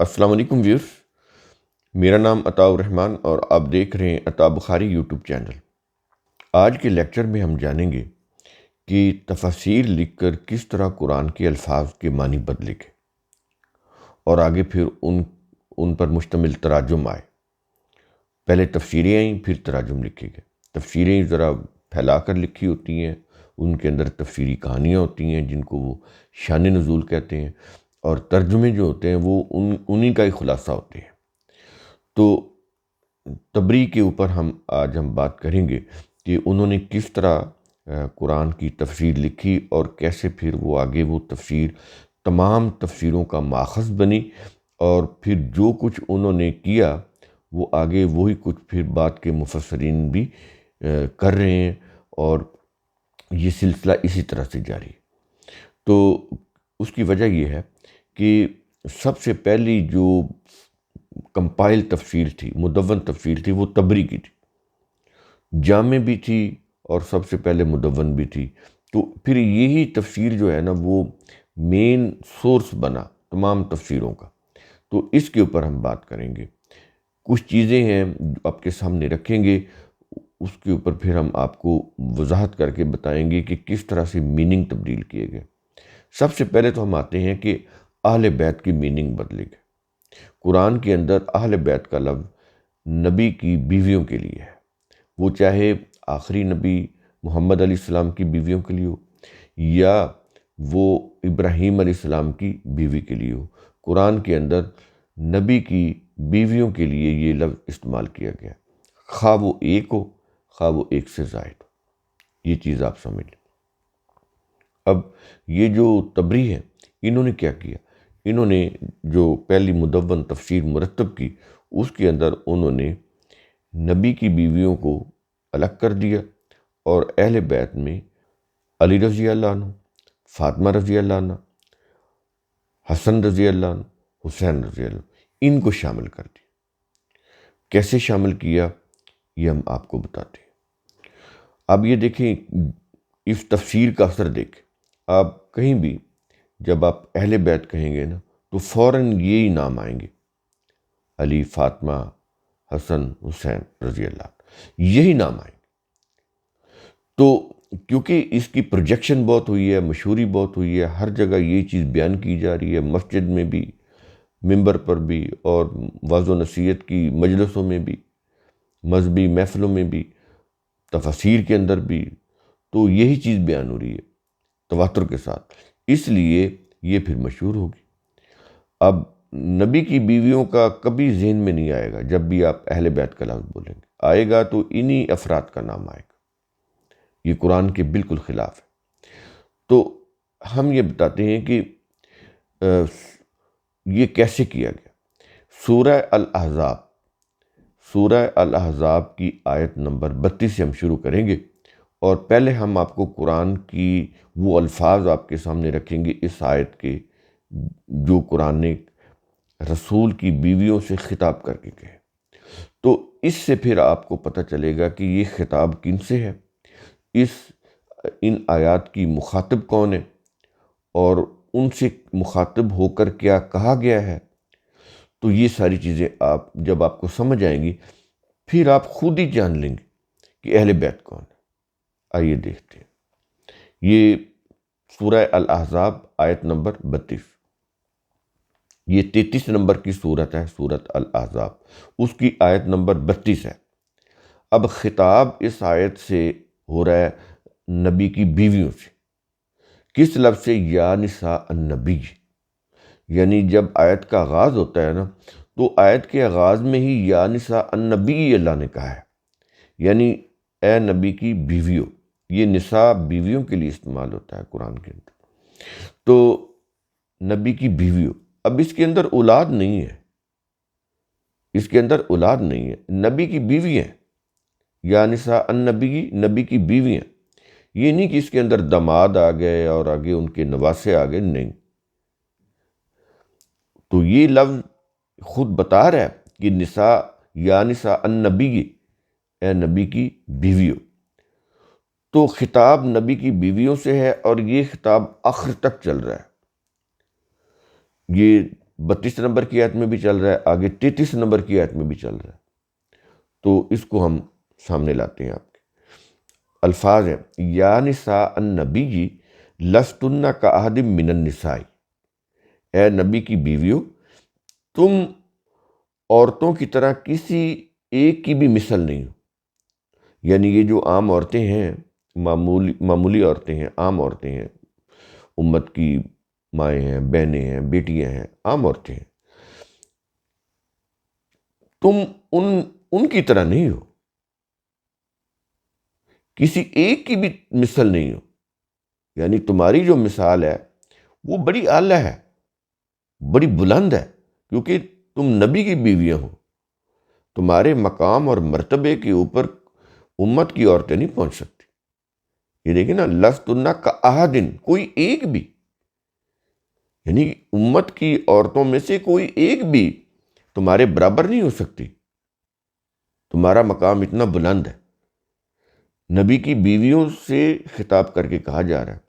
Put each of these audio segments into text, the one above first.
السلام علیکم ویورز، میرا نام عطاء الرحمن اور آپ دیکھ رہے ہیں عطاء بخاری یوٹیوب چینل۔ آج کے لیکچر میں ہم جانیں گے کہ تفاسیر لکھ کر کس طرح قرآن کے الفاظ کے معنی بدلے گئے اور آگے پھر ان پر مشتمل تراجم آئے۔ پہلے تفسیریں آئیں، پھر تراجم لکھے گئے۔ تفسیریں ذرا پھیلا کر لکھی ہوتی ہیں، ان کے اندر تفسیری کہانیاں ہوتی ہیں جن کو وہ شان نزول کہتے ہیں، اور ترجمے جو ہوتے ہیں وہ انہی کا ہی خلاصہ ہوتے ہیں۔ تو تبری کے اوپر آج ہم بات کریں گے کہ انہوں نے کس طرح قرآن کی تفسیر لکھی اور کیسے پھر وہ آگے وہ تفسیر تمام تفسیروں کا ماخذ بنی، اور پھر جو کچھ انہوں نے کیا وہ آگے وہی کچھ پھر بعد کے مفسرین بھی کر رہے ہیں، اور یہ سلسلہ اسی طرح سے جاری ہے۔ تو اس کی وجہ یہ ہے کہ سب سے پہلی جو کمپائل تفسیر تھی، مدون تفسیر تھی، وہ تبری کی تھی، جامع بھی تھی اور سب سے پہلے مدون بھی تھی۔ تو پھر یہی تفسیر جو ہے نا وہ مین سورس بنا تمام تفسیروں کا۔ تو اس کے اوپر ہم بات کریں گے، کچھ چیزیں ہیں آپ کے سامنے رکھیں گے، اس کے اوپر پھر ہم آپ کو وضاحت کر کے بتائیں گے کہ کس طرح سے میننگ تبدیل کیے گئے۔ سب سے پہلے تو ہم آتے ہیں کہ اہل بیت کی میننگ بدلے گئے۔ قرآن کے اندر اہل بیت کا لفظ نبی کی بیویوں کے لیے ہے، وہ چاہے آخری نبی محمد علیہ السلام کی بیویوں کے لیے ہو یا وہ ابراہیم علیہ السلام کی بیوی کے لیے ہو، قرآن کے اندر نبی کی بیویوں کے لیے یہ لفظ استعمال کیا گیا، خواہ وہ ایک ہو خواہ وہ ایک سے زائد ہو۔ یہ چیز آپ سمجھ لیں۔ اب یہ جو تبری ہے، انہوں نے کیا کیا؟ انہوں نے جو پہلی مدون تفسیر مرتب کی، اس کے اندر انہوں نے نبی کی بیویوں کو الگ کر دیا، اور اہل بیت میں علی رضی اللہ عنہ، فاطمہ رضی اللہ عنہ، حسن رضی اللہ عنہ، حسین رضی اللہ عنہ، ان کو شامل کر دیا۔ کیسے شامل کیا یہ ہم آپ کو بتاتے ہیں۔ اب یہ دیکھیں، اس تفسیر کا اثر دیکھیں۔ آپ کہیں بھی جب آپ اہل بیت کہیں گے نا تو فوراً یہی نام آئیں گے، علی، فاطمہ، حسن، حسین رضی اللہ عنہ، یہی نام آئیں گے۔ تو کیونکہ اس کی پروجیکشن بہت ہوئی ہے، مشہوری بہت ہوئی ہے، ہر جگہ یہ چیز بیان کی جا رہی ہے، مسجد میں بھی، ممبر پر بھی، اور وعظ و نصیحت کی مجلسوں میں بھی، مذہبی محفلوں میں بھی، تفاسیر کے اندر بھی، تو یہی چیز بیان ہو رہی ہے تواتر کے ساتھ، اس لیے یہ پھر مشہور ہوگی۔ اب نبی کی بیویوں کا کبھی ذہن میں نہیں آئے گا، جب بھی آپ اہل بیت کا لفظ بولیں گے، آئے گا تو انہی افراد کا نام آئے گا۔ یہ قرآن کے بالکل خلاف ہے۔ تو ہم یہ بتاتے ہیں کہ یہ کیسے کیا گیا۔ سورہ الاحزاب کی آیت نمبر 32 سے ہم شروع کریں گے، اور پہلے ہم آپ کو قرآن کی وہ الفاظ آپ کے سامنے رکھیں گے اس آیت کے، جو قرآن نے رسول کی بیویوں سے خطاب کر کے کہے۔ تو اس سے پھر آپ کو پتہ چلے گا کہ یہ خطاب کن سے ہے، ان آیات کی مخاطب کون ہے، اور ان سے مخاطب ہو کر کیا کہا گیا ہے۔ تو یہ ساری چیزیں جب آپ کو سمجھ آئیں گی، پھر آپ خود ہی جان لیں گے کہ اہل بیت کون ہے۔ آئیے دیکھتے ہیں۔ یہ سورہ الاحزاب آیت نمبر 32، یہ 33 نمبر کی صورت ہے، سورۃ الاحزاب، اس کی آیت نمبر 32 ہے۔ اب خطاب اس آیت سے ہو رہا ہے نبی کی بیویوں سے، کس لفظ سے؟ یا نساء النبی، یعنی جب آیت کا آغاز ہوتا ہے نا تو آیت کے آغاز میں ہی یا نساء النبی اللہ نے کہا ہے، یعنی اے نبی کی بیویوں۔ یہ نساء بیویوں کے لیے استعمال ہوتا ہے قرآن کے اندر۔ تو نبی کی بیویوں، اب اس کے اندر اولاد نہیں ہے، اس کے اندر اولاد نہیں ہے، نبی کی بیوی ہیں، یا نساء النبی، نبی کی بیوی ہیں۔ یہ نہیں کہ اس کے اندر داماد آ گئے اور آگے ان کے نواسے آ گئے، نہیں۔ تو یہ لفظ خود بتا رہا ہے کہ نساء، یا نساء النبی، اے نبی کی بیویوں۔ تو خطاب نبی کی بیویوں سے ہے، اور یہ خطاب آخر تک چل رہا ہے۔ یہ 32 نمبر کی آیت میں بھی چل رہا ہے، آگے 33 نمبر کی آیت میں بھی چل رہا ہے۔ تو اس کو ہم سامنے لاتے ہیں۔ آپ کے الفاظ ہیں، یا نساء النبی لستن کاحد من النساء، اے نبی کی بیویوں تم عورتوں کی طرح کسی ایک کی بھی مثل نہیں ہو۔ یعنی یہ جو عام عورتیں ہیں، معمولی عورتیں ہیں، عام عورتیں ہیں، امت کی مائیں ہیں، بہنیں ہیں، بیٹیاں ہیں، عام عورتیں ہیں، تم ان کی طرح نہیں ہو، کسی ایک کی بھی مثل نہیں ہو۔ یعنی تمہاری جو مثال ہے وہ بڑی اعلیٰ ہے، بڑی بلند ہے، کیونکہ تم نبی کی بیویاں ہو۔ تمہارے مقام اور مرتبے کے اوپر امت کی عورتیں نہیں پہنچ سکتی۔ یہ دیکھیں نا، لستن کاحد، کوئی ایک بھی، یعنی امت کی عورتوں میں سے کوئی ایک بھی تمہارے برابر نہیں ہو سکتی۔ تمہارا مقام اتنا بلند ہے۔ نبی کی بیویوں سے خطاب کر کے کہا جا رہا ہے،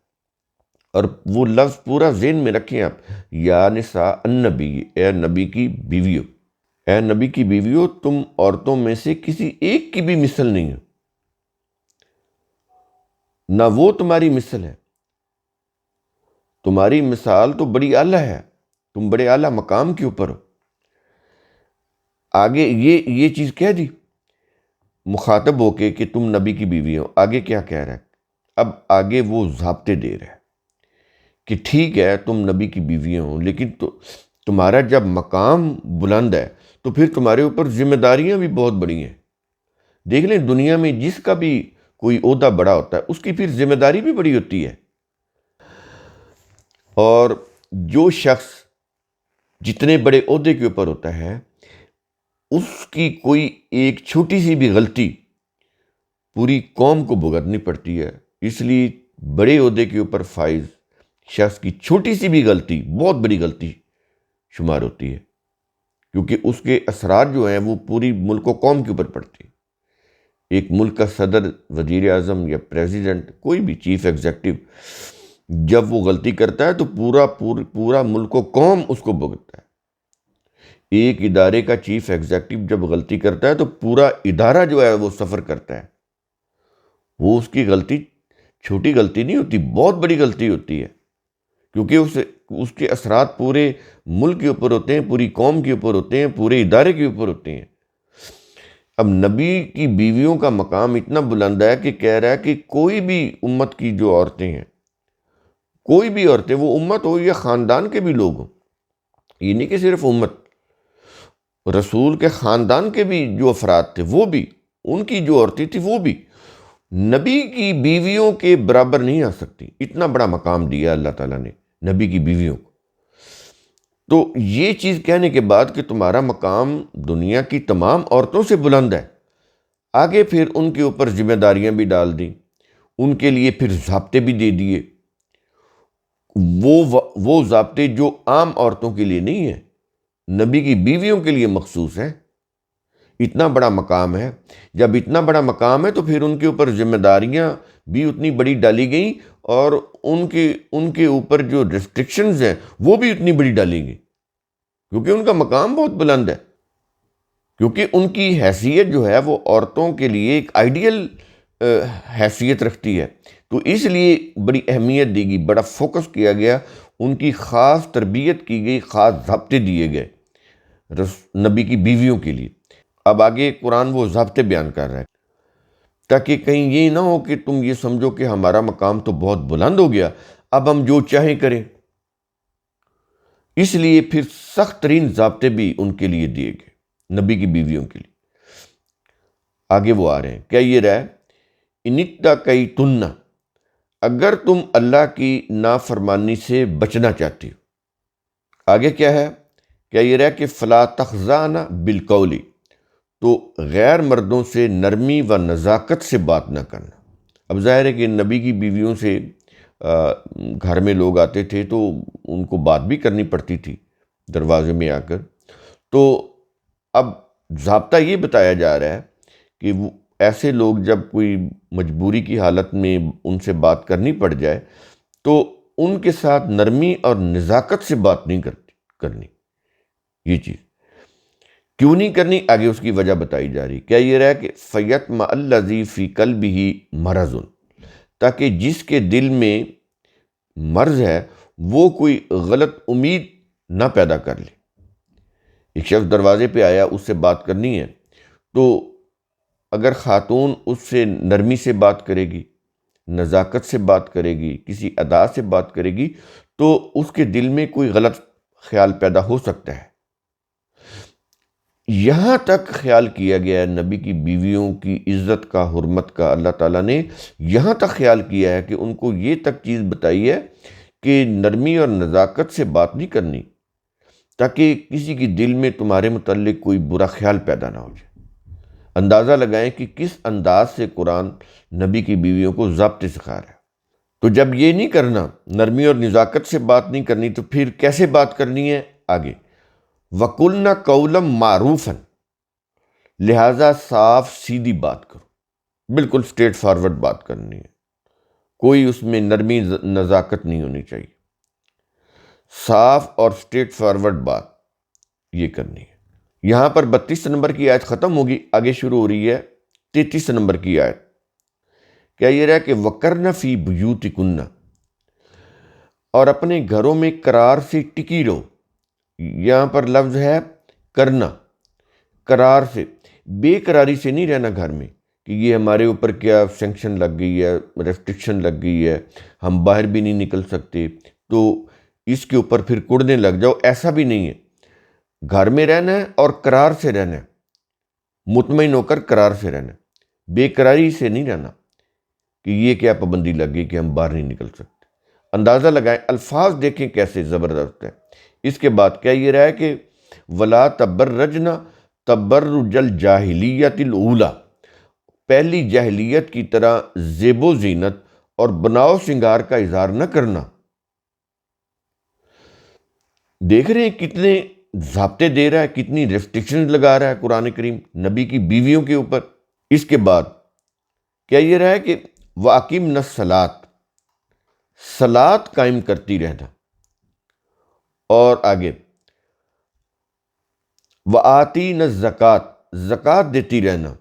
اور وہ لفظ پورا ذہن میں رکھیں آپ، یا نساء النبی، اے نبی کی بیویوں، اے نبی کی بیویوں تم عورتوں میں سے کسی ایک کی بھی مثل نہیں ہو، نہ وہ تمہاری مثل ہے۔ تمہاری مثال تو بڑی اعلیٰ ہے، تم بڑے اعلیٰ مقام کے اوپر ہو۔ آگے یہ چیز کہہ دی مخاطب ہو کے کہ تم نبی کی بیوی ہو۔ آگے کیا کہہ رہا ہے؟ اب آگے وہ ضابطے دے رہا ہے کہ ٹھیک ہے تم نبی کی بیویاں ہو، لیکن تمہارا جب مقام بلند ہے تو پھر تمہارے اوپر ذمہ داریاں بھی بہت بڑی ہیں۔ دیکھ لیں دنیا میں جس کا بھی کوئی عہدہ بڑا ہوتا ہے اس کی پھر ذمہ داری بھی بڑی ہوتی ہے، اور جو شخص جتنے بڑے عہدے کے اوپر ہوتا ہے اس کی کوئی ایک چھوٹی سی بھی غلطی پوری قوم کو بھگتنی پڑتی ہے۔ اس لیے بڑے عہدے کے اوپر فائز شخص کی چھوٹی سی بھی غلطی بہت بڑی غلطی شمار ہوتی ہے، کیونکہ اس کے اثرات جو ہیں وہ پوری ملک و قوم کے اوپر پڑتی ہیں۔ ایک ملک کا صدر، وزیر اعظم یا پریزیڈنٹ، کوئی بھی چیف ایگزیکٹو جب وہ غلطی کرتا ہے تو پورا ملک و قوم اس کو بھگتتا ہے۔ ایک ادارے کا چیف ایگزیکٹو جب غلطی کرتا ہے تو پورا ادارہ جو ہے وہ سفر کرتا ہے۔ وہ اس کی غلطی چھوٹی غلطی نہیں ہوتی، بہت بڑی غلطی ہوتی ہے، کیونکہ اس کے اثرات پورے ملک کے اوپر ہوتے ہیں، پوری قوم کے اوپر ہوتے ہیں، پورے ادارے کے اوپر ہوتے ہیں۔ اب نبی کی بیویوں کا مقام اتنا بلند ہے کہ کہہ رہا ہے کہ کوئی بھی امت کی جو عورتیں ہیں، کوئی بھی عورتیں، وہ امت ہو یا خاندان کے بھی لوگ ہوں، یہ نہیں کہ صرف امت، رسول کے خاندان کے بھی جو افراد تھے وہ بھی، ان کی جو عورتیں تھیں وہ بھی نبی کی بیویوں کے برابر نہیں آ سکتی۔ اتنا بڑا مقام دیا اللہ تعالیٰ نے نبی کی بیویوں کو۔ تو یہ چیز کہنے کے بعد کہ تمہارا مقام دنیا کی تمام عورتوں سے بلند ہے، آگے پھر ان کے اوپر ذمہ داریاں بھی ڈال دیں، ان کے لیے پھر ضابطے بھی دے دیے، وہ ضابطے جو عام عورتوں کے لیے نہیں ہیں، نبی کی بیویوں کے لیے مخصوص ہیں۔ اتنا بڑا مقام ہے، جب اتنا بڑا مقام ہے تو پھر ان کے اوپر ذمہ داریاں بھی اتنی بڑی ڈالی گئیں، اور ان کے اوپر جو ریسٹرکشنز ہیں وہ بھی اتنی بڑی ڈالیں گی، کیونکہ ان کا مقام بہت بلند ہے، کیونکہ ان کی حیثیت جو ہے وہ عورتوں کے لیے ایک آئیڈیل حیثیت رکھتی ہے۔ تو اس لیے بڑی اہمیت دی گئی، بڑا فوکس کیا گیا، ان کی خاص تربیت کی گئی، خاص ضابطے دیے گئے نبی کی بیویوں کے لیے۔ اب آگے قرآن وہ ضابطے بیان کر رہا ہے تاکہ کہیں یہ نہ ہو کہ تم یہ سمجھو کہ ہمارا مقام تو بہت بلند ہو گیا، اب ہم جو چاہیں کریں۔ اس لیے پھر سخت ترین ضابطے بھی ان کے لیے دیے گئے، نبی کی بیویوں کے لیے۔ آگے وہ آ رہے ہیں، کیا یہ رہا انِتَّقَیْتُنَّ، اگر تم اللہ کی نافرمانی سے بچنا چاہتی ہو۔ آگے کیا ہے؟ کیا یہ رہا کہ فَلَا تَخْضَعْنَ بِالْقَوْلِ، تو غیر مردوں سے نرمی و نزاکت سے بات نہ کرنا۔ اب ظاہر ہے کہ نبی کی بیویوں سے گھر میں لوگ آتے تھے تو ان کو بات بھی کرنی پڑتی تھی دروازے میں آ کر۔ تو اب ضابطہ یہ بتایا جا رہا ہے کہ وہ ایسے لوگ جب کوئی مجبوری کی حالت میں ان سے بات کرنی پڑ جائے تو ان کے ساتھ نرمی اور نزاکت سے بات نہیں کرنی، یہ چیز کیوں نہیں کرنی، آگے اس کی وجہ بتائی جا رہی. کیا یہ رہا کہ فَيَطْمَعَ الَّذِي فِي قَلْبِهِ مَرَضٌ، تاکہ جس کے دل میں مرض ہے وہ کوئی غلط امید نہ پیدا کر لے. ایک شخص دروازے پہ آیا، اس سے بات کرنی ہے، تو اگر خاتون اس سے نرمی سے بات کرے گی، نزاکت سے بات کرے گی، کسی ادا سے بات کرے گی، تو اس کے دل میں کوئی غلط خیال پیدا ہو سکتا ہے. یہاں تک خیال کیا گیا ہے نبی کی بیویوں کی عزت کا، حرمت کا. اللہ تعالیٰ نے یہاں تک خیال کیا ہے کہ ان کو یہ تک چیز بتائی ہے کہ نرمی اور نزاکت سے بات نہیں کرنی، تاکہ کسی کی دل میں تمہارے متعلق کوئی برا خیال پیدا نہ ہو جائے. اندازہ لگائیں کہ کس انداز سے قرآن نبی کی بیویوں کو ضابطے سکھا رہا ہے. تو جب یہ نہیں کرنا، نرمی اور نزاکت سے بات نہیں کرنی، تو پھر کیسے بات کرنی ہے؟ آگے وَقُلْنَ قَوْلًا مَعْرُوفًا، لہٰذا صاف سیدھی بات کرو، بالکل اسٹریٹ فارورڈ بات کرنی ہے، کوئی اس میں نرمی نزاکت نہیں ہونی چاہیے. صاف اور اسٹریٹ فارورڈ بات یہ کرنی ہے. یہاں پر 32 نمبر کی آیت ختم ہوگی، آگے شروع ہو رہی ہے 33 نمبر کی آیت. کیا یہ رہا کہ وَقَرْنَ فِي بُيُوتِكُنَّ، اور اپنے گھروں میں قرار سے ٹکی رہو. یہاں پر لفظ ہے کرنا، قرار سے، بے قراری سے نہیں رہنا گھر میں کہ یہ ہمارے اوپر کیا سینکشن لگ گئی ہے، ریسٹرکشن لگ گئی ہے، ہم باہر بھی نہیں نکل سکتے تو اس کے اوپر پھر کڑنے لگ جاؤ. ایسا بھی نہیں ہے. گھر میں رہنا ہے اور قرار سے رہنا ہے، مطمئن ہو کر قرار سے رہنا ہے، بے قراری سے نہیں رہنا کہ یہ کیا پابندی لگ گئی کہ ہم باہر نہیں نکل سکتے. اندازہ لگائیں، الفاظ دیکھیں کیسے زبردست ہے. اس کے بعد کیا یہ رہا ہے کہ وَلَا تَبَرَّجْنَ تَبَرُّجَ الْجَاهِلِيَّةِ الْأُولَىٰ، پہلی جاہلیت کی طرح زیب و زینت اور بناؤ سنگار کا اظہار نہ کرنا. دیکھ رہے ہیں کتنے ضابطے دے رہا ہے، کتنی ریسٹرکشن لگا رہا ہے قرآن کریم نبی کی بیویوں کے اوپر. اس کے بعد کیا یہ رہا ہے کہ وَأَقِمْنَ الصَّلَاةَ، صلاۃ قائم کرتی رہنا. اور آگے وَآتِينَ الزَّكَاةَ، زکوٰۃ دیتی رہنا.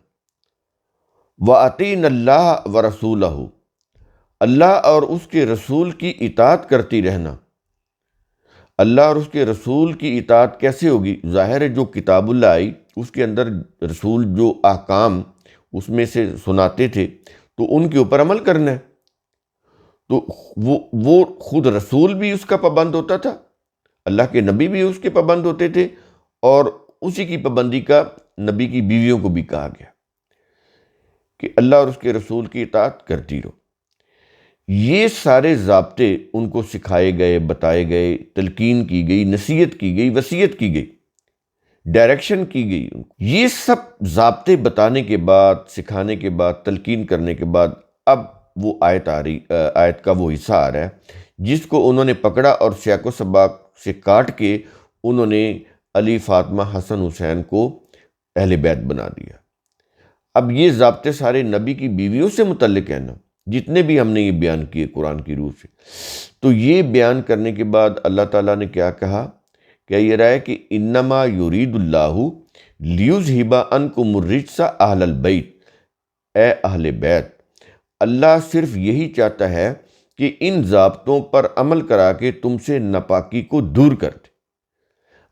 وَأَطِيعْنَ اللَّهَ وَرَسُولَهُ، اللہ اور اس کے رسول کی اطاعت کرتی رہنا. اللہ اور اس کے رسول کی اطاعت کیسے ہوگی؟ ظاہر ہے جو کتاب اللہ آئی اس کے اندر رسول جو احکام اس میں سے سناتے تھے تو ان کے اوپر عمل کرنا ہے. تو وہ خود رسول بھی اس کا پابند ہوتا تھا، اللہ کے نبی بھی اس کے پابند ہوتے تھے، اور اسی کی پابندی کا نبی کی بیویوں کو بھی کہا گیا کہ اللہ اور اس کے رسول کی اطاعت کرتی رہو. یہ سارے ضابطے ان کو سکھائے گئے، بتائے گئے، تلقین کی گئی، نصیحت کی گئی، وصیت کی گئی، ڈائریکشن کی گئی. یہ سب ضابطے بتانے کے بعد، سکھانے کے بعد، تلقین کرنے کے بعد اب وہ آیت کا وہ حصہ آ رہا ہے جس کو انہوں نے پکڑا اور سیاق و سباق سے کاٹ کے انہوں نے علی، فاطمہ، حسن، حسین کو اہل بیت بنا دیا. اب یہ ضابطے سارے نبی کی بیویوں سے متعلق ہیں نا، جتنے بھی ہم نے یہ بیان کیے قرآن کی روح سے. تو یہ بیان کرنے کے بعد اللہ تعالیٰ نے کیا کہا؟ کیا یہ رہا ہے کہ انما یرید اللہ لیذہب عنکم الرجس اہل البیت، اے اہل بیت، اللہ صرف یہی چاہتا ہے کہ ان ضابطوں پر عمل کرا کے تم سے ناپاکی کو دور کر دے.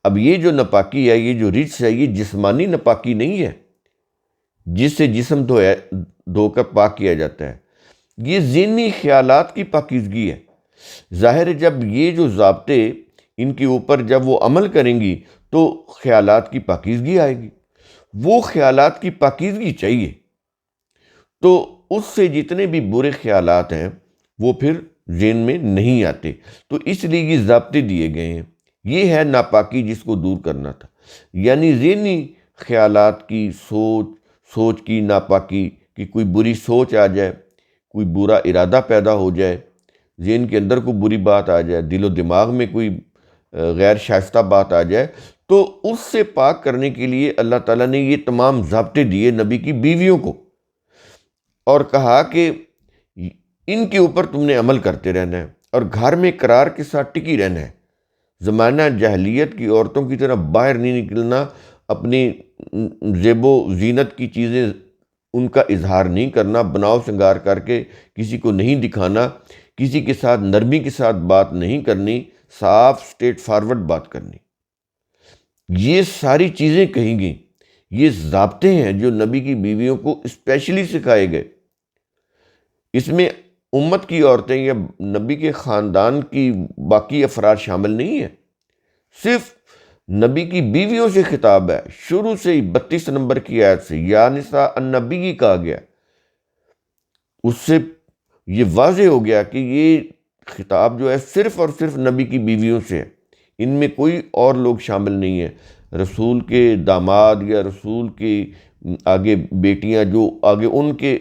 اب یہ جو ناپاکی ہے، یہ جو رجس ہے، یہ جسمانی ناپاکی نہیں ہے جس سے جسم دھو کر پاک کیا جاتا ہے، یہ ذہنی خیالات کی پاکیزگی ہے. ظاہر ہے جب یہ جو ضابطے ان کے اوپر جب وہ عمل کریں گی تو خیالات کی پاکیزگی آئے گی. وہ خیالات کی پاکیزگی چاہیے، تو اس سے جتنے بھی برے خیالات ہیں وہ پھر ذہن میں نہیں آتے. تو اس لیے یہ ضابطے دیے گئے ہیں. یہ ہے ناپاکی جس کو دور کرنا تھا، یعنی ذہنی خیالات کی، سوچ کی ناپاکی، کہ کوئی بری سوچ آ جائے، کوئی برا ارادہ پیدا ہو جائے، ذہن کے اندر کوئی بری بات آ جائے، دل و دماغ میں کوئی غیر شائستہ بات آ جائے، تو اس سے پاک کرنے کے لیے اللہ تعالیٰ نے یہ تمام ضابطے دیے نبی کی بیویوں کو، اور کہا کہ ان کے اوپر تم نے عمل کرتے رہنا ہے اور گھر میں قرار کے ساتھ ٹکی رہنا ہے. زمانہ جاہلیت کی عورتوں کی طرح باہر نہیں نکلنا، اپنی زیب و زینت کی چیزیں ان کا اظہار نہیں کرنا، بناؤ سنگار کر کے کسی کو نہیں دکھانا، کسی کے ساتھ نرمی کے ساتھ بات نہیں کرنی، صاف اسٹریٹ فارورڈ بات کرنی، یہ ساری چیزیں کہیں گی۔ یہ ضابطے ہیں جو نبی کی بیویوں کو اسپیشلی سکھائے گئے۔ اس میں امت کی عورتیں یا نبی کے خاندان کی باقی افراد شامل نہیں ہیں، صرف نبی کی بیویوں سے خطاب ہے۔ شروع سے ہی 32 نمبر کی آیت سے یا نساء النبی کہا گیا، اس سے یہ واضح ہو گیا کہ یہ خطاب جو ہے صرف اور صرف نبی کی بیویوں سے ہے، ان میں کوئی اور لوگ شامل نہیں ہیں۔ رسول کے داماد یا رسول کے آگے بیٹیاں جو آگے ان کے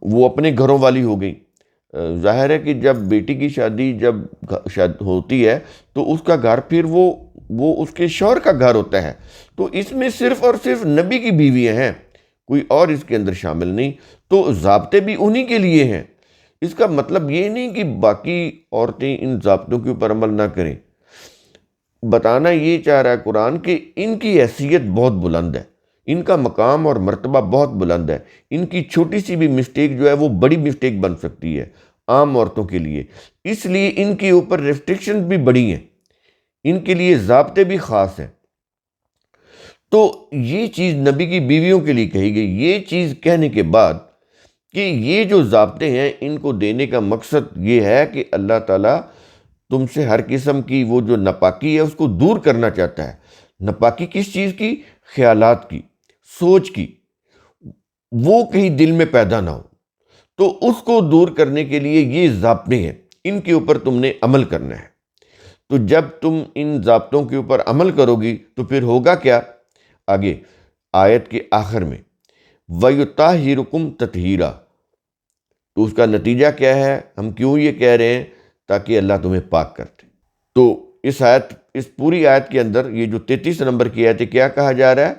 وہ اپنے گھروں والی ہو گئیں۔ ظاہر ہے کہ جب بیٹی کی شادی جب ہوتی ہے تو اس کا گھر پھر وہ اس کے شوہر کا گھر ہوتا ہے، تو اس میں صرف اور صرف نبی کی بیویاں ہیں، کوئی اور اس کے اندر شامل نہیں۔ تو ضابطے بھی انہی کے لیے ہیں۔ اس کا مطلب یہ نہیں کہ باقی عورتیں ان ضابطوں کے اوپر عمل نہ کریں۔ بتانا یہ چاہ رہا ہے قرآن کہ ان کی حیثیت بہت بلند ہے، ان کا مقام اور مرتبہ بہت بلند ہے، ان کی چھوٹی سی بھی مسٹیک جو ہے وہ بڑی مسٹیک بن سکتی ہے عام عورتوں کے لیے، اس لیے ان کے اوپر ریسٹرکشن بھی بڑی ہیں، ان کے لیے ضابطے بھی خاص ہیں۔ تو یہ چیز نبی کی بیویوں کے لیے کہی گئی۔ یہ چیز کہنے کے بعد کہ یہ جو ضابطے ہیں ان کو دینے کا مقصد یہ ہے کہ اللہ تعالیٰ تم سے ہر قسم کی وہ جو ناپاکی ہے اس کو دور کرنا چاہتا ہے۔ ناپاکی کس چیز کی؟ خیالات کی، سوچ کی، وہ کہیں دل میں پیدا نہ ہو، تو اس کو دور کرنے کے لیے یہ ضابطے ہیں، ان کے اوپر تم نے عمل کرنا ہے۔ تو جب تم ان ضابطوں کے اوپر عمل کرو گی تو پھر ہوگا کیا؟ آگے آیت کے آخر میں وَيُطَهِّرُكُمْ تَطْهِيرًا، تو اس کا نتیجہ کیا ہے؟ ہم کیوں یہ کہہ رہے ہیں؟ تاکہ اللہ تمہیں پاک کر دے۔ تو اس پوری آیت کے اندر یہ جو 33 نمبر کی آیت ہے، کیا کہا جا رہا ہے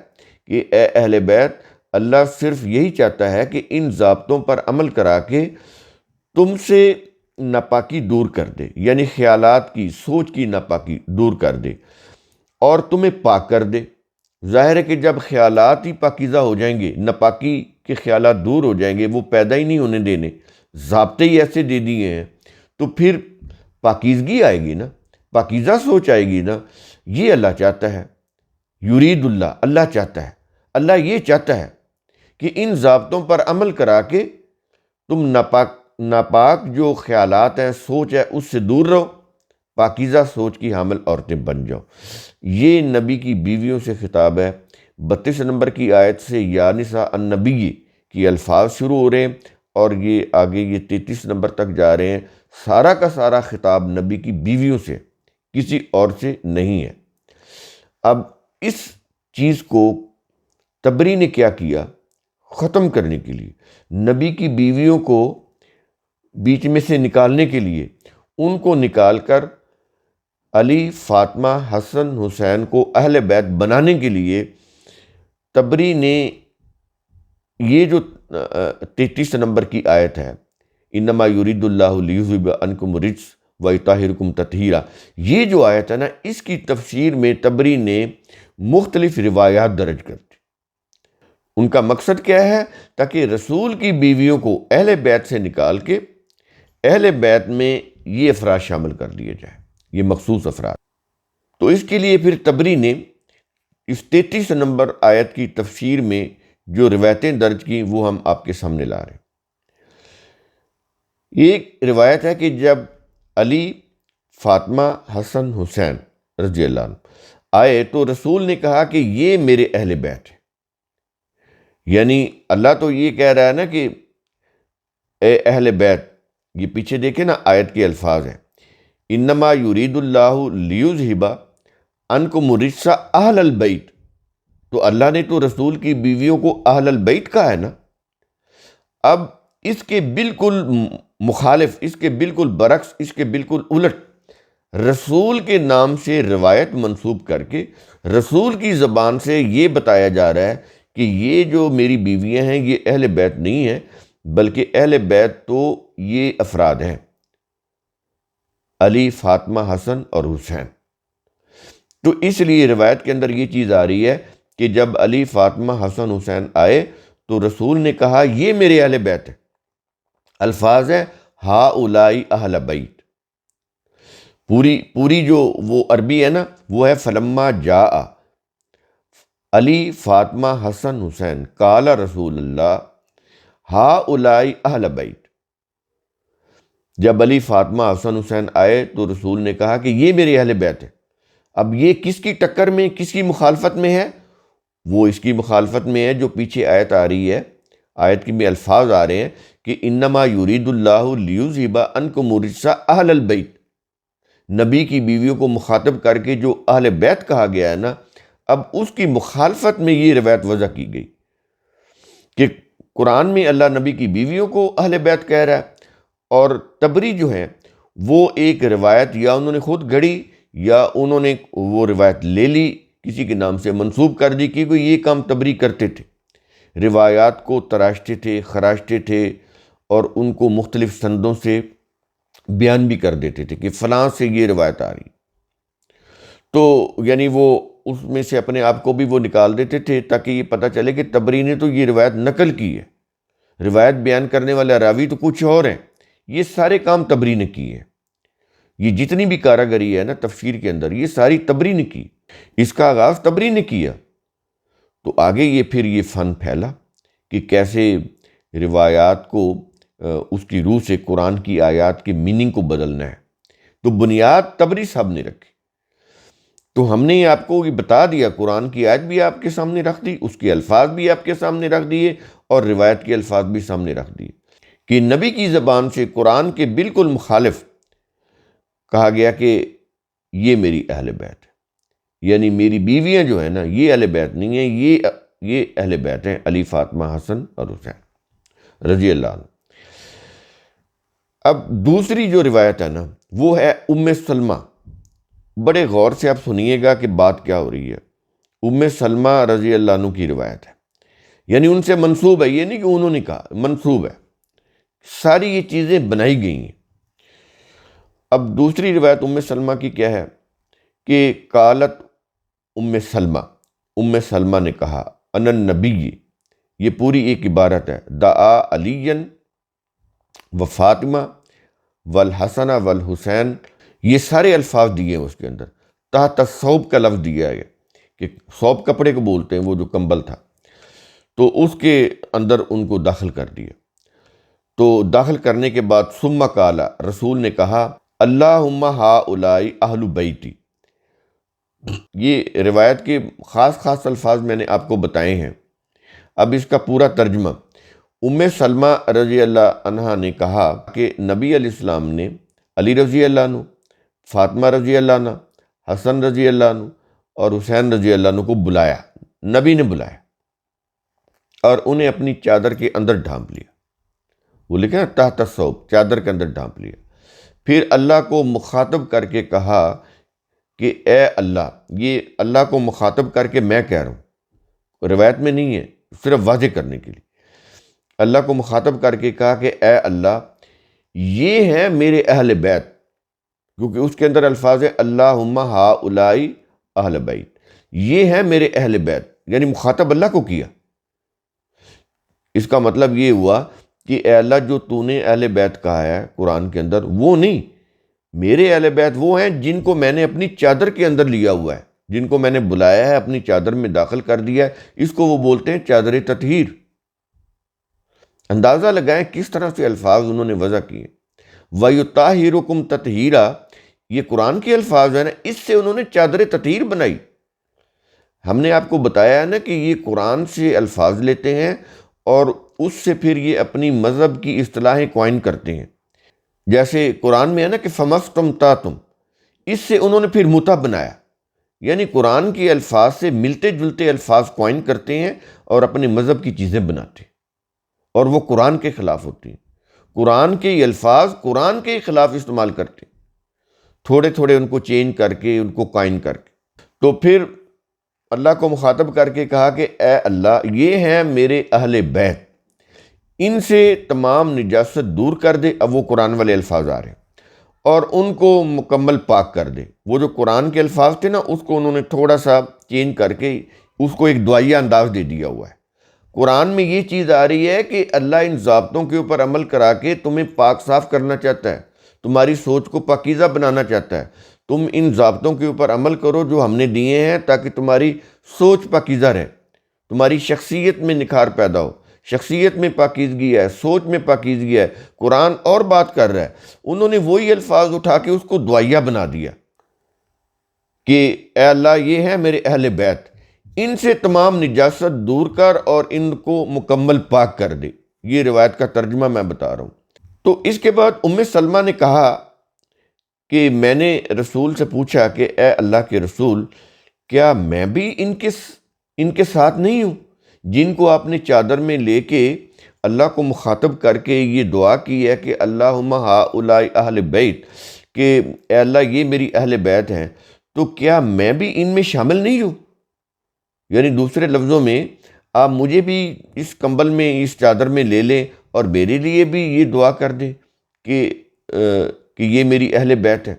کہ اے اہل بیت، اللہ صرف یہی چاہتا ہے کہ ان ضابطوں پر عمل کرا کے تم سے ناپاکی دور کر دے، یعنی خیالات کی، سوچ کی ناپاکی دور کر دے اور تمہیں پاک کر دے۔ ظاہر ہے کہ جب خیالات ہی پاکیزہ ہو جائیں گے، ناپاکی کے خیالات دور ہو جائیں گے، وہ پیدا ہی نہیں ہونے دینے، ضابطے ہی ایسے دے دیے ہیں، تو پھر پاکیزگی آئے گی نا، پاکیزہ سوچ آئے گی نا۔ یہ اللہ چاہتا ہے، یرید اللہ، اللہ چاہتا ہے، اللہ یہ چاہتا ہے کہ ان ضابطوں پر عمل کرا کے تم ناپاک جو خیالات ہیں، سوچ ہے، اس سے دور رہو، پاکیزہ سوچ کی حامل عورتیں بن جاؤ۔ یہ نبی کی بیویوں سے خطاب ہے۔ 32 نمبر کی آیت سے یا نساء النبی کی الفاظ شروع ہو رہے ہیں اور یہ آگے یہ 33 نمبر تک جا رہے ہیں۔ سارا کا سارا خطاب نبی کی بیویوں سے، کسی اور سے نہیں ہے۔ اب اس چیز کو طبری نے کیا کیا؟ ختم کرنے کے لیے، نبی کی بیویوں کو بیچ میں سے نکالنے کے لیے، ان کو نکال کر علی، فاطمہ، حسن، حسین کو اہل بیت بنانے کے لیے طبری نے یہ جو 33 نمبر کی آیت ہے، انما یرید اللہ لیذہب عنکم الرجس ویطہرکم تطہیرا، یہ جو آیت ہے نا، اس کی تفسیر میں طبری نے مختلف روایات درج کر دی۔ ان کا مقصد کیا ہے؟ تاکہ رسول کی بیویوں کو اہل بیت سے نکال کے اہل بیت میں یہ افراد شامل کر دیے جائے، یہ مخصوص افراد۔ تو اس کے لیے پھر طبری نے اس 33 نمبر آیت کی تفسیر میں جو روایتیں درج کی وہ ہم آپ کے سامنے لا رہے ہیں۔ ایک روایت ہے کہ جب علی، فاطمہ، حسن، حسین رضی اللہ عنہ آئے تو رسول نے کہا کہ یہ میرے اہل بیت ہیں۔ یعنی اللہ تو یہ کہہ رہا ہے نا کہ اے اہل بیت، یہ پیچھے دیکھیں نا آیت کے الفاظ ہیں، انما یرید اللہ لیذہب عنکم الرجس اہل البیت، تو اللہ نے تو رسول کی بیویوں کو اہل البیت کہا ہے نا۔ اب اس کے بالکل مخالف، اس کے بالکل برعکس، اس کے بالکل الٹ رسول کے نام سے روایت منسوب کر کے رسول کی زبان سے یہ بتایا جا رہا ہے کہ یہ جو میری بیویاں ہیں یہ اہل بیت نہیں ہیں، بلکہ اہل بیت تو یہ افراد ہیں، علی، فاطمہ، حسن اور حسین۔ تو اس لیے روایت کے اندر یہ چیز آ رہی ہے کہ جب علی، فاطمہ، حسن، حسین آئے تو رسول نے کہا یہ میرے اہل بیت ہے۔ الفاظ ہے ہؤلاء اہل بیت۔ پوری جو وہ عربی ہے نا، وہ ہے فلما جاء علی، فاطمہ، حسن، حسین قال رسول اللہ ہؤلاء اہل بیت۔ جب علی، فاطمہ، حسن، حسین آئے تو رسول نے کہا کہ یہ میرے اہل بیت ہے۔ اب یہ کس کی ٹکر میں، کس کی مخالفت میں ہے؟ وہ اس کی مخالفت میں ہے جو پیچھے آیت آ رہی ہے، آیت کے میں الفاظ آ رہے ہیں کہ انما یرید اللہ لیذھب عنکم الرجس اہل البیت۔ نبی کی بیویوں کو مخاطب کر کے جو اہل بیت کہا گیا ہے نا، اب اس کی مخالفت میں یہ روایت وضع کی گئی کہ قرآن میں اللہ نبی کی بیویوں کو اہل بیت کہہ رہا ہے، اور تبری جو ہے وہ ایک روایت یا انہوں نے خود گھڑی یا انہوں نے وہ روایت لے لی، کسی کے نام سے منسوب کر دی، کہ یہ کام تبری کرتے تھے، روایات کو تراشتے تھے، خراشتے تھے، اور ان کو مختلف سندوں سے بیان بھی کر دیتے تھے کہ فلاں سے یہ روایت آ رہی۔ تو یعنی وہ اس میں سے اپنے آپ کو بھی وہ نکال دیتے تھے تاکہ یہ پتہ چلے کہ تبری نے تو یہ روایت نقل کی ہے، روایت بیان کرنے والا راوی تو کچھ اور ہیں، یہ سارے کام تبری نے کیے ہیں۔ یہ جتنی بھی کاراگری ہے نا تفسیر کے اندر، یہ ساری تبری نے کی، اس کا آغاز تبری نے کیا۔ تو آگے یہ پھر یہ فن پھیلا کہ کیسے روایات کو اس کی روح سے قرآن کی آیات کے میننگ کو بدلنا ہے۔ تو بنیاد تبری صاحب نے رکھی۔ تو ہم نے آپ کو یہ بتا دیا، قرآن کی آیت بھی آپ کے سامنے رکھ دی، اس کے الفاظ بھی آپ کے سامنے رکھ دیے، اور روایت کے الفاظ بھی سامنے رکھ دیے کہ نبی کی زبان سے قرآن کے بالکل مخالف کہا گیا کہ یہ میری اہل بیت ہے، یعنی میری بیویاں جو ہیں نا یہ اہل بیت نہیں ہیں، یہ اہل بیت ہیں، علی، فاطمہ، حسن اور حسین رضی اللہ عنہ۔ اب دوسری جو روایت ہے نا وہ ہے ام سلمہ۔ بڑے غور سے آپ سنیے گا کہ بات کیا ہو رہی ہے۔ ام سلمہ رضی اللہ عنہ کی روایت ہے، یعنی ان سے منسوب ہے، یہ نہیں کہ انہوں نے کہا، منسوب ہے، ساری یہ چیزیں بنائی گئی ہیں۔ اب دوسری روایت ام سلمہ کی کیا ہے کہ قالت ام سلمہ نے کہا ان النبی، یہ پوری ایک عبارت ہے، دعا علی و فاطمہ والحسن والحسین، یہ سارے الفاظ دیے ہیں اس کے اندر، تحت ثوب کا لفظ دیا ہے کہ ثوب کپڑے کو بولتے ہیں، وہ جو کمبل تھا، تو اس کے اندر ان کو داخل کر دیا۔ تو داخل کرنے کے بعد ثم قال، رسول نے کہا اللہم ہؤلاء اہل بیتی۔ یہ روایت کے خاص الفاظ میں نے آپ کو بتائے ہیں۔ اب اس کا پورا ترجمہ، ام سلمہ رضی اللہ عنہ نے کہا کہ نبی علیہ السلام نے علی رضی اللہ عنہ، فاطمہ رضی اللہ عنہ، حسن رضی اللہ عنہ اور حسین رضی اللہ عنہ کو بلایا، نبی نے بلایا اور انہیں اپنی چادر کے اندر ڈھانپ لیا۔ وہ لکھا تحت ثوب، چادر کے اندر ڈھانپ لیا۔ پھر اللہ کو مخاطب کر کے کہا کہ اے اللہ، یہ اللہ کو مخاطب کر کے میں کہہ رہا ہوں، روایت میں نہیں ہے، صرف واضح کرنے کے لیے اللہ کو مخاطب کر کے کہا کہ اے اللہ، یہ ہیں میرے اہل بیت، کیونکہ اس کے اندر الفاظ ہے اللہم ہؤلاء اہل بیت، یہ ہیں میرے اہل بیت، یعنی مخاطب اللہ کو کیا۔ اس کا مطلب یہ ہوا کہ اے اللہ، جو تو نے اہل بیت کہا ہے قرآن کے اندر وہ نہیں، میرے اہل بیت وہ ہیں جن کو میں نے اپنی چادر کے اندر لیا ہوا ہے، جن کو میں نے بلایا ہے، اپنی چادر میں داخل کر دیا ہے۔ اس کو وہ بولتے ہیں چادر تطہیر۔ اندازہ لگائیں کس طرح سے الفاظ انہوں نے وضع کیے۔ وَيُطَهِّرُكُمْ تَطْهِيرًا، یہ قرآن کے الفاظ ہیں نا، اس سے انہوں نے چادر تطہیر بنائی۔ ہم نے آپ کو بتایا ہے نا کہ یہ قرآن سے الفاظ لیتے ہیں اور اس سے پھر یہ اپنی مذہب کی اصطلاحیں کوائن کرتے ہیں۔ جیسے قرآن میں ہے نا کہ فَمَسْتَمْتَعْتُمْ، اس سے انہوں نے پھر متع بنایا، یعنی قرآن کے الفاظ سے ملتے جلتے الفاظ کوائن کرتے ہیں اور اپنے مذہب کی چیزیں بناتے ہیں، اور وہ قرآن کے خلاف ہوتی ہیں۔ قرآن کے یہ الفاظ قرآن کے خلاف استعمال کرتے ہیں، تھوڑے تھوڑے ان کو چینج کر کے، ان کو قائم کر کے۔ تو پھر اللہ کو مخاطب کر کے کہا کہ اے اللہ، یہ ہیں میرے اہل بیت، ان سے تمام نجاست دور کر دے۔ اب وہ قرآن والے الفاظ آ رہے ہیں، اور ان کو مکمل پاک کر دے۔ وہ جو قرآن کے الفاظ تھے نا، اس کو انہوں نے تھوڑا سا چینج کر کے اس کو ایک دعائیہ انداز دے دیا ہوا ہے۔ قرآن میں یہ چیز آ رہی ہے کہ اللہ ان ضابطوں کے اوپر عمل کرا کے تمہیں پاک صاف کرنا چاہتا ہے، تمہاری سوچ کو پاکیزہ بنانا چاہتا ہے۔ تم ان ضابطوں کے اوپر عمل کرو جو ہم نے دیے ہیں، تاکہ تمہاری سوچ پاکیزہ رہے، تمہاری شخصیت میں نکھار پیدا ہو۔ شخصیت میں پاکیزگی ہے، سوچ میں پاکیزگی ہے۔ قرآن اور بات کر رہا ہے، انہوں نے وہی الفاظ اٹھا کے اس کو دعائیہ بنا دیا کہ اے اللہ یہ ہے میرے اہل بیت، ان سے تمام نجاست دور کر اور ان کو مکمل پاک کر دے۔ یہ روایت کا ترجمہ میں بتا رہا ہوں۔ تو اس کے بعد ام سلمہ نے کہا کہ میں نے رسول سے پوچھا کہ اے اللہ کے رسول، کیا میں بھی ان کے ساتھ نہیں ہوں جن کو آپ نے چادر میں لے کے اللہ کو مخاطب کر کے یہ دعا کی ہے کہ اللہم ہؤلاء اہل بیت، کہ اے اللہ یہ میری اہل بیت ہیں، تو کیا میں بھی ان میں شامل نہیں ہوں؟ یعنی دوسرے لفظوں میں آپ مجھے بھی اس کمبل میں، اس چادر میں لے لیں اور میرے لیے بھی یہ دعا کر دیں کہ یہ میری اہل بیت ہے۔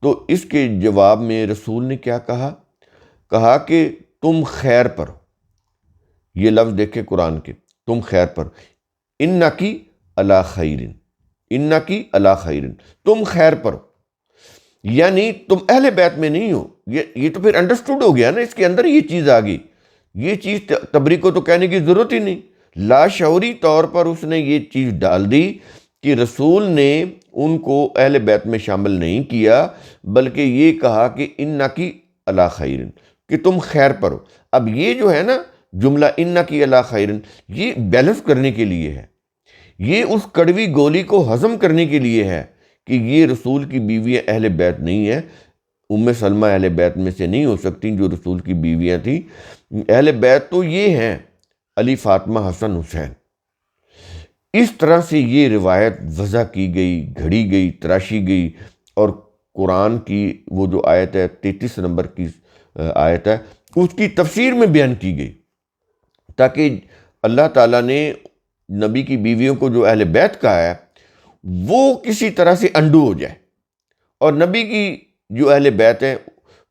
تو اس کے جواب میں رسول نے کیا کہا کہ تم خیر پر ہو۔ یہ لفظ دیکھیں قرآن کے، تم خیر پر، انکی علی خیرن، انکی علی خیرن، تم خیر پر ہو، یعنی تم اہل بیت میں نہیں ہو۔ یہ تو پھر انڈرسٹوڈ ہو گیا نا، اس کے اندر یہ چیز آ گئی۔ یہ چیز تبری کو تو کہنے کی ضرورت ہی نہیں، لاشعوری طور پر اس نے یہ چیز ڈال دی کہ رسول نے ان کو اہل بیت میں شامل نہیں کیا، بلکہ یہ کہا کہ انکی علی خیرن، کہ تم خیر پر ہو۔ اب یہ جو ہے نا جملہ انکی علی خیرن، یہ بیلنس کرنے کے لیے ہے، یہ اس کڑوی گولی کو ہضم کرنے کے لیے ہے کہ یہ رسول کی بیویاں اہل بیت نہیں ہیں۔ ام سلمہ اہل بیت میں سے نہیں ہو سکتی جو رسول کی بیویاں تھیں۔ اہل بیت تو یہ ہیں علی، فاطمہ، حسن، حسین۔ اس طرح سے یہ روایت وضع کی گئی، گھڑی گئی، تراشی گئی، اور قرآن کی وہ جو آیت ہے 33 نمبر کی آیت ہے، اس کی تفسیر میں بیان کی گئی، تاکہ اللہ تعالیٰ نے نبی کی بیویوں کو جو اہل بیت کہا ہے وہ کسی طرح سے انڈو ہو جائے، اور نبی کی جو اہل بیت ہیں،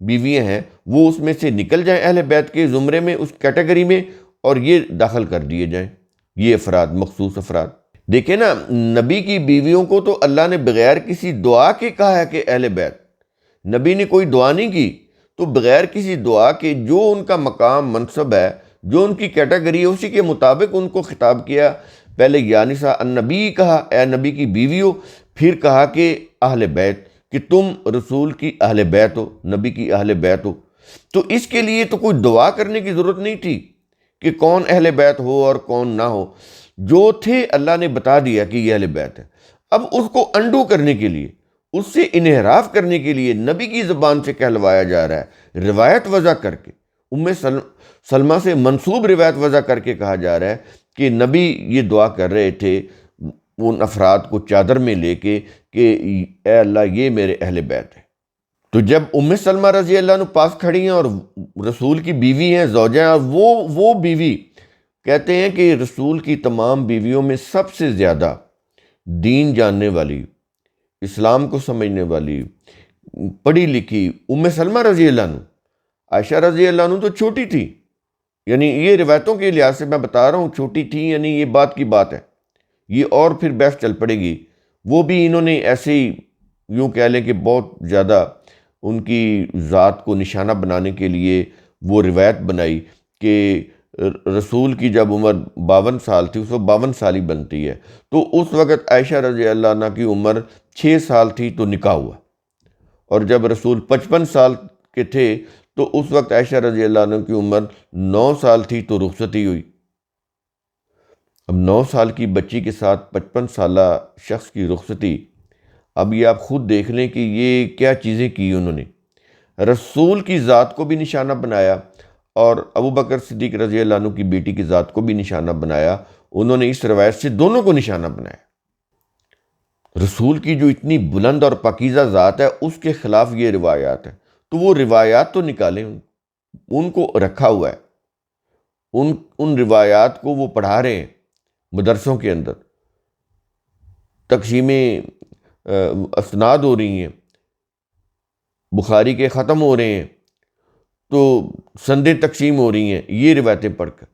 بیویاں ہیں، وہ اس میں سے نکل جائیں اہل بیت کے زمرے میں، اس کیٹیگری میں، اور یہ داخل کر دیے جائیں یہ افراد، مخصوص افراد۔ دیکھیں نا، نبی کی بیویوں کو تو اللہ نے بغیر کسی دعا کے کہا ہے کہ اہل بیت، نبی نے کوئی دعا نہیں کی، تو بغیر کسی دعا کے جو ان کا مقام، منصب ہے، جو ان کی کیٹیگری ہے، اسی کے مطابق ان کو خطاب کیا۔ پہلے یا نساء النبی کہا، اے نبی کی بیویوں، پھر کہا کہ اہل بیت، کہ تم رسول کی اہل بیت ہو، نبی کی اہل بیت ہو۔ تو اس کے لیے تو کوئی دعا کرنے کی ضرورت نہیں تھی کہ کون اہل بیت ہو اور کون نہ ہو، جو تھے اللہ نے بتا دیا کہ یہ اہل بیت ہے۔ اب اس کو انڈو کرنے کے لیے، اس سے انحراف کرنے کے لیے نبی کی زبان سے کہلوایا جا رہا ہے، روایت وضع کر کے، ام سلمہ سے منسوب روایت وضع کر کے کہا جا رہا ہے کہ نبی یہ دعا کر رہے تھے ان افراد کو چادر میں لے کے کہ اے اللہ یہ میرے اہل بیت ہے۔ تو جب ام سلمہ رضی اللہ عنہ پاس کھڑی ہیں اور رسول کی بیوی ہیں، زوجہ ہیں، اور وہ بیوی کہتے ہیں کہ رسول کی تمام بیویوں میں سب سے زیادہ دین جاننے والی، اسلام کو سمجھنے والی، پڑھی لکھی ام سلمہ رضی اللہ عنہ۔ عائشہ رضی اللہ عنہ تو چھوٹی تھی، یعنی یہ روایتوں کے لحاظ سے میں بتا رہا ہوں چھوٹی تھی، یعنی یہ بات کی بات ہے، یہ اور پھر بحث چل پڑے گی۔ وہ بھی انہوں نے ایسے ہی یوں کہہ لیں کہ بہت زیادہ ان کی ذات کو نشانہ بنانے کے لیے وہ روایت بنائی کہ رسول کی جب عمر 52 سال تھی، اس وقت 52 سال ہی بنتی ہے، تو اس وقت عائشہ رضی اللہ عنہ کی عمر 6 سال تھی تو نکاح ہوا، اور جب رسول 55 سال کے تھے تو اس وقت عائشہ رضی اللہ عنہ کی عمر 9 سال تھی تو رخصتی ہوئی۔ اب 9 سال کی بچی کے ساتھ 55 سالہ شخص کی رخصتی، اب یہ آپ خود دیکھ لیں کہ یہ کیا چیزیں کی انہوں نے۔ رسول کی ذات کو بھی نشانہ بنایا اور ابو بکر صدیق رضی اللہ عنہ کی بیٹی کی ذات کو بھی نشانہ بنایا۔ انہوں نے اس روایت سے دونوں کو نشانہ بنایا۔ رسول کی جو اتنی بلند اور پاکیزہ ذات ہے، اس کے خلاف یہ روایات ہیں، تو وہ روایات تو نکالیں، ان کو رکھا ہوا ہے، ان روایات کو وہ پڑھا رہے ہیں مدرسوں کے اندر، تقسیم اسناد ہو رہی ہیں، بخاری کے ختم ہو رہے ہیں، تو سندیں تقسیم ہو رہی ہیں یہ روایتیں پڑھ کر،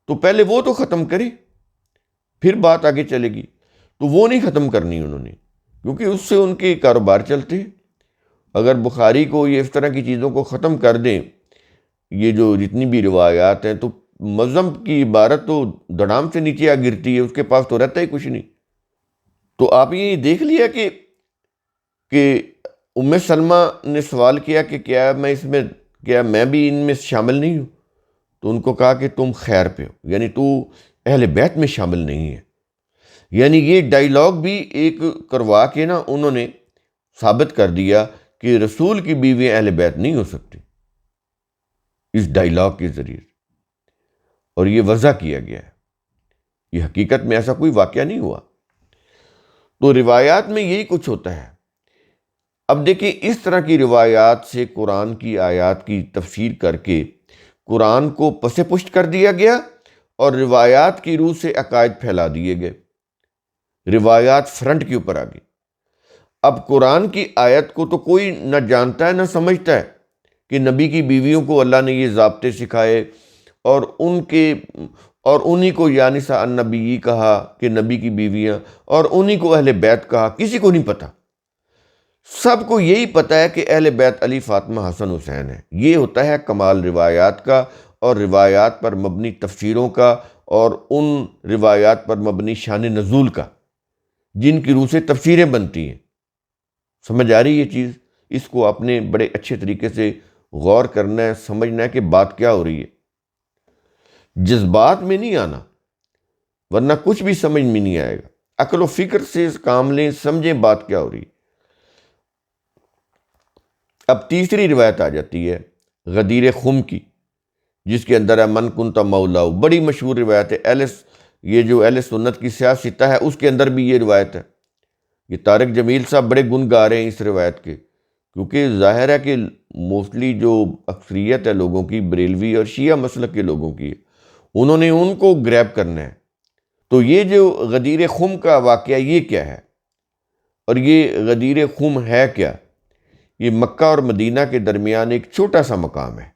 تو پہلے وہ تو ختم کرے پھر بات آگے چلے گی۔ تو وہ نہیں ختم کرنی انہوں نے، کیونکہ اس سے ان کے کاروبار چلتے ہیں۔ اگر بخاری کو یہ اس طرح کی چیزوں کو ختم کر دیں، یہ جو جتنی بھی روایات ہیں، تو مذہب کی عبارت تو دڑام سے نیچے آ گرتی ہے، اس کے پاس تو رہتا ہی کچھ نہیں۔ تو آپ یہ دیکھ لیا کہ ام سلمہ نے سوال کیا کہ کیا میں بھی ان میں شامل نہیں ہوں؟ تو ان کو کہا کہ تم خیر پہ ہو، یعنی تو اہل بیت میں شامل نہیں ہے۔ یعنی یہ ڈائیلاگ بھی ایک کروا کے نا انہوں نے ثابت کر دیا کہ رسول کی بیوی اہل بیت نہیں ہو سکتی اس ڈائیلاگ کے ذریعے، اور یہ وضع کیا گیا ہے۔ یہ حقیقت میں ایسا کوئی واقعہ نہیں ہوا۔ تو روایات میں یہی کچھ ہوتا ہے۔ اب دیکھیں، اس طرح کی روایات سے قرآن کی آیات کی تفسیر کر کے قرآن کو پس پشت کر دیا گیا، اور روایات کی روح سے عقائد پھیلا دیے گئے، روایات فرنٹ کے اوپر آ گئی۔ اب قرآن کی آیت کو تو کوئی نہ جانتا ہے نہ سمجھتا ہے کہ نبی کی بیویوں کو اللہ نے یہ ضابطے سکھائے، اور انہی کو یا نساء النبی کہا کہ نبی کی بیویاں، اور انہی کو اہل بیت کہا۔ کسی کو نہیں پتہ، سب کو یہی پتہ ہے کہ اہل بیت علی، فاطمہ، حسن، حسین ہے۔ یہ ہوتا ہے کمال روایات کا، اور روایات پر مبنی تفسیروں کا، اور ان روایات پر مبنی شان نزول کا، جن کی روح سے تفسیریں بنتی ہیں۔ سمجھ آ رہی یہ چیز؟ اس کو آپ نے بڑے اچھے طریقے سے غور کرنا ہے، سمجھنا ہے کہ بات کیا ہو رہی ہے۔ جذبات میں نہیں آنا، ورنہ کچھ بھی سمجھ میں نہیں آئے گا۔ عقل و فکر سے اس کام لیں، سمجھیں بات کیا ہو رہی ہے۔ اب تیسری روایت آ جاتی ہے غدیر خم کی، جس کے اندر ہے من کنت مولا، بڑی مشہور روایت ہے۔ یہ جو اہل سنت کی سیاستہ ہے، اس کے اندر بھی یہ روایت ہے۔ یہ طارق جمیل صاحب بڑے گن گا رہے ہیں اس روایت کے، کیونکہ ظاہر ہے کہ موسٹلی جو اکثریت ہے لوگوں کی بریلوی اور شیعہ مسلک کے لوگوں کی ہے، انہوں نے ان کو گریب کرنا ہے۔ تو یہ جو غدیر خم کا واقعہ یہ کیا ہے، اور یہ غدیر خم ہے کیا؟ یہ مکہ اور مدینہ کے درمیان ایک چھوٹا سا مقام ہے۔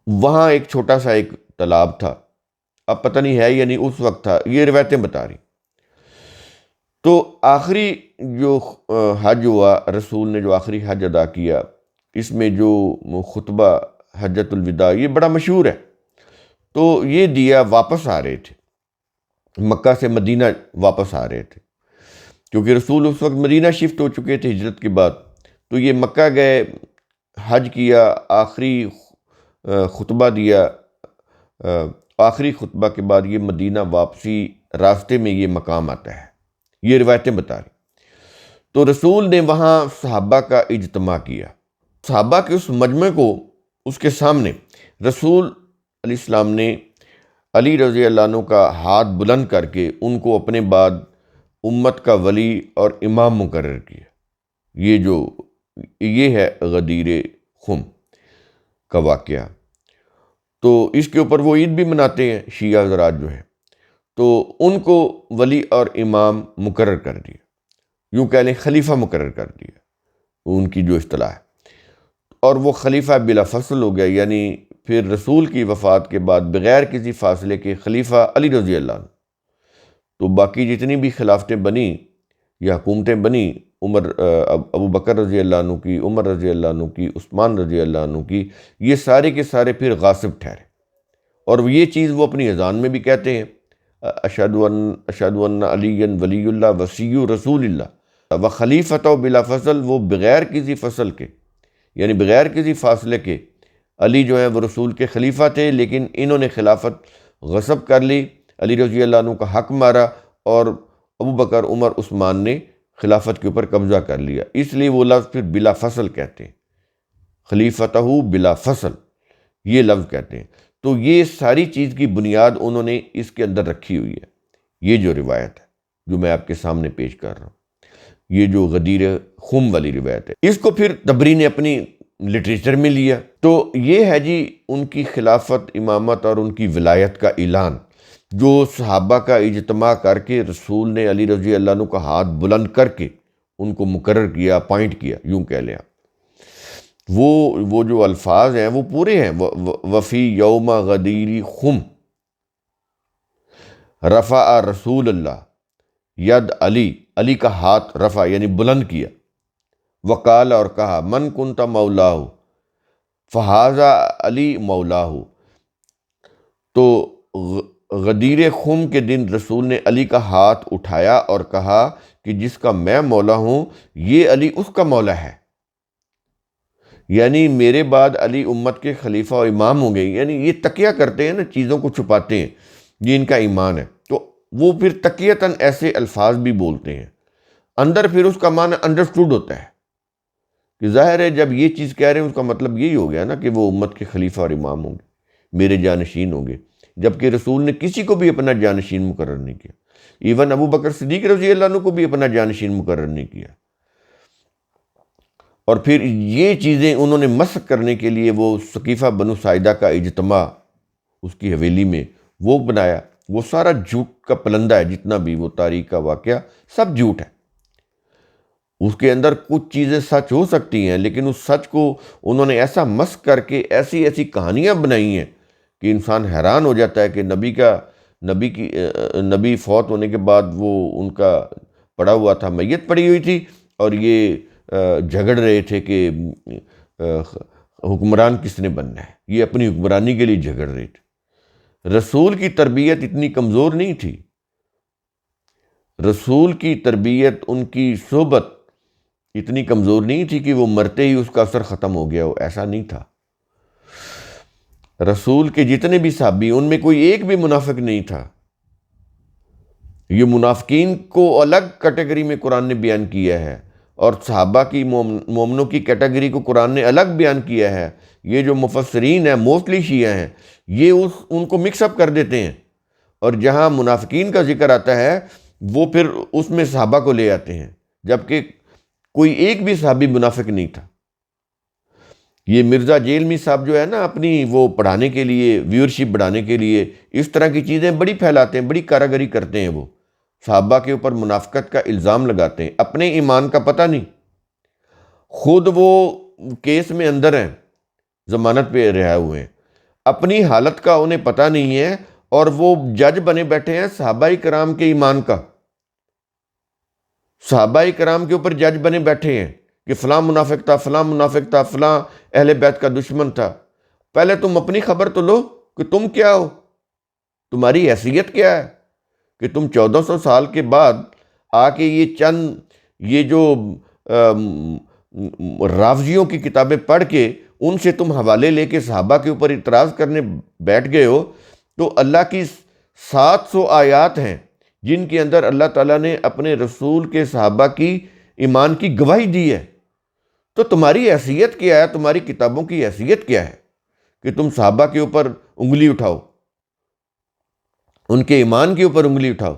وہاں ایک چھوٹا سا ایک تالاب تھا، اب پتہ نہیں ہے یعنی اس وقت تھا، یہ روایتیں بتا رہی۔ تو آخری جو حج ہوا، رسول نے جو آخری حج ادا کیا، اس میں جو خطبہ حجۃ الوداع، یہ بڑا مشہور ہے۔ تو یہ دیا واپس آ رہے تھے، مکہ سے مدینہ واپس آ رہے تھے، کیونکہ رسول اس وقت مدینہ شفٹ ہو چکے تھے ہجرت کے بعد۔ تو یہ مکہ گئے، حج کیا، آخری خطبہ دیا، آخری خطبہ کے بعد یہ مدینہ واپسی راستے میں یہ مقام آتا ہے، یہ روایتیں بتا رہی۔ تو رسول نے وہاں صحابہ کا اجتماع کیا، صحابہ کے اس مجمع کو، اس کے سامنے رسول علیہ السلام نے علی رضی اللہ عنہ کا ہاتھ بلند کر کے ان کو اپنے بعد امت کا ولی اور امام مقرر کیا۔ یہ ہے غدیر خم کا واقعہ۔ تو اس کے اوپر وہ عید بھی مناتے ہیں شیعہ حضرات جو ہیں، تو ان کو ولی اور امام مقرر کر دیا، یوں کہہ لیں خلیفہ مقرر کر دیا، ان کی جو اصطلاح ہے۔ اور وہ خلیفہ بلا فصل ہو گیا، یعنی پھر رسول کی وفات کے بعد بغیر کسی فاصلے کے خلیفہ علی رضی اللہ عنہ۔ تو باقی جتنی بھی خلافتیں بنی یا حکومتیں بنی، ابو بکر رضی اللہ عنہ کی، عمر رضی اللہ عنہ کی، عثمان رضی اللہ عنہ کی، یہ سارے کے سارے پھر غاصب ٹھہرے۔ اور یہ چیز وہ اپنی اذان میں بھی کہتے ہیں، اشہد ان علی ولی اللہ وصی رسول اللہ و خلیفۃ بلا فصل، وہ بغیر کسی فصل کے، یعنی بغیر کسی فاصلے کے علی جو ہیں وہ رسول کے خلیفہ تھے، لیکن انہوں نے خلافت غصب کر لی، علی رضی اللہ عنہ کا حق مارا، اور ابو بکر، عمر، عثمان نے خلافت کے اوپر قبضہ کر لیا۔ اس لیے وہ لفظ پھر بلا فصل کہتے ہیں، خلیفتہ بلا فصل یہ لفظ کہتے ہیں۔ تو یہ ساری چیز کی بنیاد انہوں نے اس کے اندر رکھی ہوئی ہے۔ یہ جو روایت ہے جو میں آپ کے سامنے پیش کر رہا ہوں، یہ جو غدیر خم والی روایت ہے، اس کو پھر طبری نے اپنی لٹریچر میں لیا۔ تو یہ ہے جی ان کی خلافت، امامت اور ان کی ولایت کا اعلان، جو صحابہ کا اجتماع کر کے رسول نے علی رضی اللہ عنہ کا ہاتھ بلند کر کے ان کو مقرر کیا، اپائنٹ کیا، یوں کہہ لیں آپ۔ وہ جو الفاظ ہیں وہ پورے ہیں، وفی یوم غدیری خم رفع رسول اللہ ید علی، علی کا ہاتھ رفع یعنی بلند کیا، وقال اور کہا من کنت مولاہ فہذا علی مولاہ۔ تو غدیر خم کے دن رسول نے علی کا ہاتھ اٹھایا اور کہا کہ جس کا میں مولا ہوں یہ علی اس کا مولا ہے، یعنی میرے بعد علی امت کے خلیفہ و امام ہوں گے۔ یعنی یہ تقیہ کرتے ہیں نا، چیزوں کو چھپاتے ہیں، یہ ان کا ایمان ہے، تو وہ پھر تقیتاً ایسے الفاظ بھی بولتے ہیں، اندر پھر اس کا معنی انڈرسٹوڈ ہوتا ہے کہ ظاہر ہے جب یہ چیز کہہ رہے ہیں اس کا مطلب یہی ہو گیا نا کہ وہ امت کے خلیفہ اور امام ہوں گے، میرے جانشین ہوں گے، جبکہ رسول نے کسی کو بھی اپنا جانشین مقرر نہیں کیا، ایون ابو بکر صدیق رضی اللہ عنہ کو بھی اپنا جانشین مقرر نہیں کیا۔ اور پھر یہ چیزیں انہوں نے مسخ کرنے کے لیے وہ ثقیفہ بنو ساعدہ کا اجتماع اس کی حویلی میں وہ بنایا، وہ سارا جھوٹ کا پلندہ ہے، جتنا بھی وہ تاریخ کا واقعہ سب جھوٹ ہے۔ اس کے اندر کچھ چیزیں سچ ہو سکتی ہیں، لیکن اس سچ کو انہوں نے ایسا مسخ کر کے ایسی ایسی کہانیاں بنائی ہیں کہ انسان حیران ہو جاتا ہے کہ نبی فوت ہونے کے بعد وہ ان کا پڑا ہوا تھا، میت پڑی ہوئی تھی، اور یہ جھگڑ رہے تھے کہ حکمران کس نے بننا ہے، یہ اپنی حکمرانی کے لیے جھگڑ رہے تھے۔ رسول کی تربیت اتنی کمزور نہیں تھی، رسول کی تربیت، ان کی صحبت اتنی کمزور نہیں تھی کہ وہ مرتے ہی اس کا اثر ختم ہو گیا ہو، ایسا نہیں تھا۔ رسول کے جتنے بھی صحابی ان میں کوئی ایک بھی منافق نہیں تھا۔ یہ منافقین کو الگ کیٹیگری میں قرآن نے بیان کیا ہے، اور صحابہ کی مومنوں کی کیٹیگری کو قرآن نے الگ بیان کیا ہے۔ یہ جو مفسرین ہیں موسٹلی شیعہ ہیں، یہ ان کو مکس اپ کر دیتے ہیں، اور جہاں منافقین کا ذکر آتا ہے وہ پھر اس میں صحابہ کو لے آتے ہیں، جبکہ کوئی ایک بھی صحابی منافق نہیں تھا۔ یہ مرزا جیلمی صاحب جو ہے نا، اپنی وہ پڑھانے کے لیے، ویورشپ بڑھانے کے لیے اس طرح کی چیزیں بڑی پھیلاتے ہیں، بڑی کاراگری کرتے ہیں، وہ صحابہ کے اوپر منافقت کا الزام لگاتے ہیں، اپنے ایمان کا پتہ نہیں، خود وہ کیس میں اندر ہیں، ضمانت پہ رہا ہوئے ہیں، اپنی حالت کا انہیں پتہ نہیں ہے، اور وہ جج بنے بیٹھے ہیں صحابہ کرام کے ایمان کا، صحابہ کرام کے اوپر جج بنے بیٹھے ہیں کہ فلاں منافق تھا، فلاں منافق تھا، فلاں اہل بیت کا دشمن تھا۔ پہلے تم اپنی خبر تو لو کہ تم کیا ہو، تمہاری حیثیت کیا ہے کہ تم 1400 سال کے بعد آ کے یہ جو رافضیوں کی کتابیں پڑھ کے ان سے تم حوالے لے کے صحابہ کے اوپر اعتراض کرنے بیٹھ گئے ہو۔ تو اللہ کی 700 آیات ہیں جن کے اندر اللہ تعالیٰ نے اپنے رسول کے صحابہ کی ایمان کی گواہی دی ہے، تو تمہاری حیثیت کیا ہے، تمہاری کتابوں کی حیثیت کیا ہے کہ تم صحابہ کے اوپر انگلی اٹھاؤ، ان کے ایمان کے اوپر انگلی اٹھاؤ۔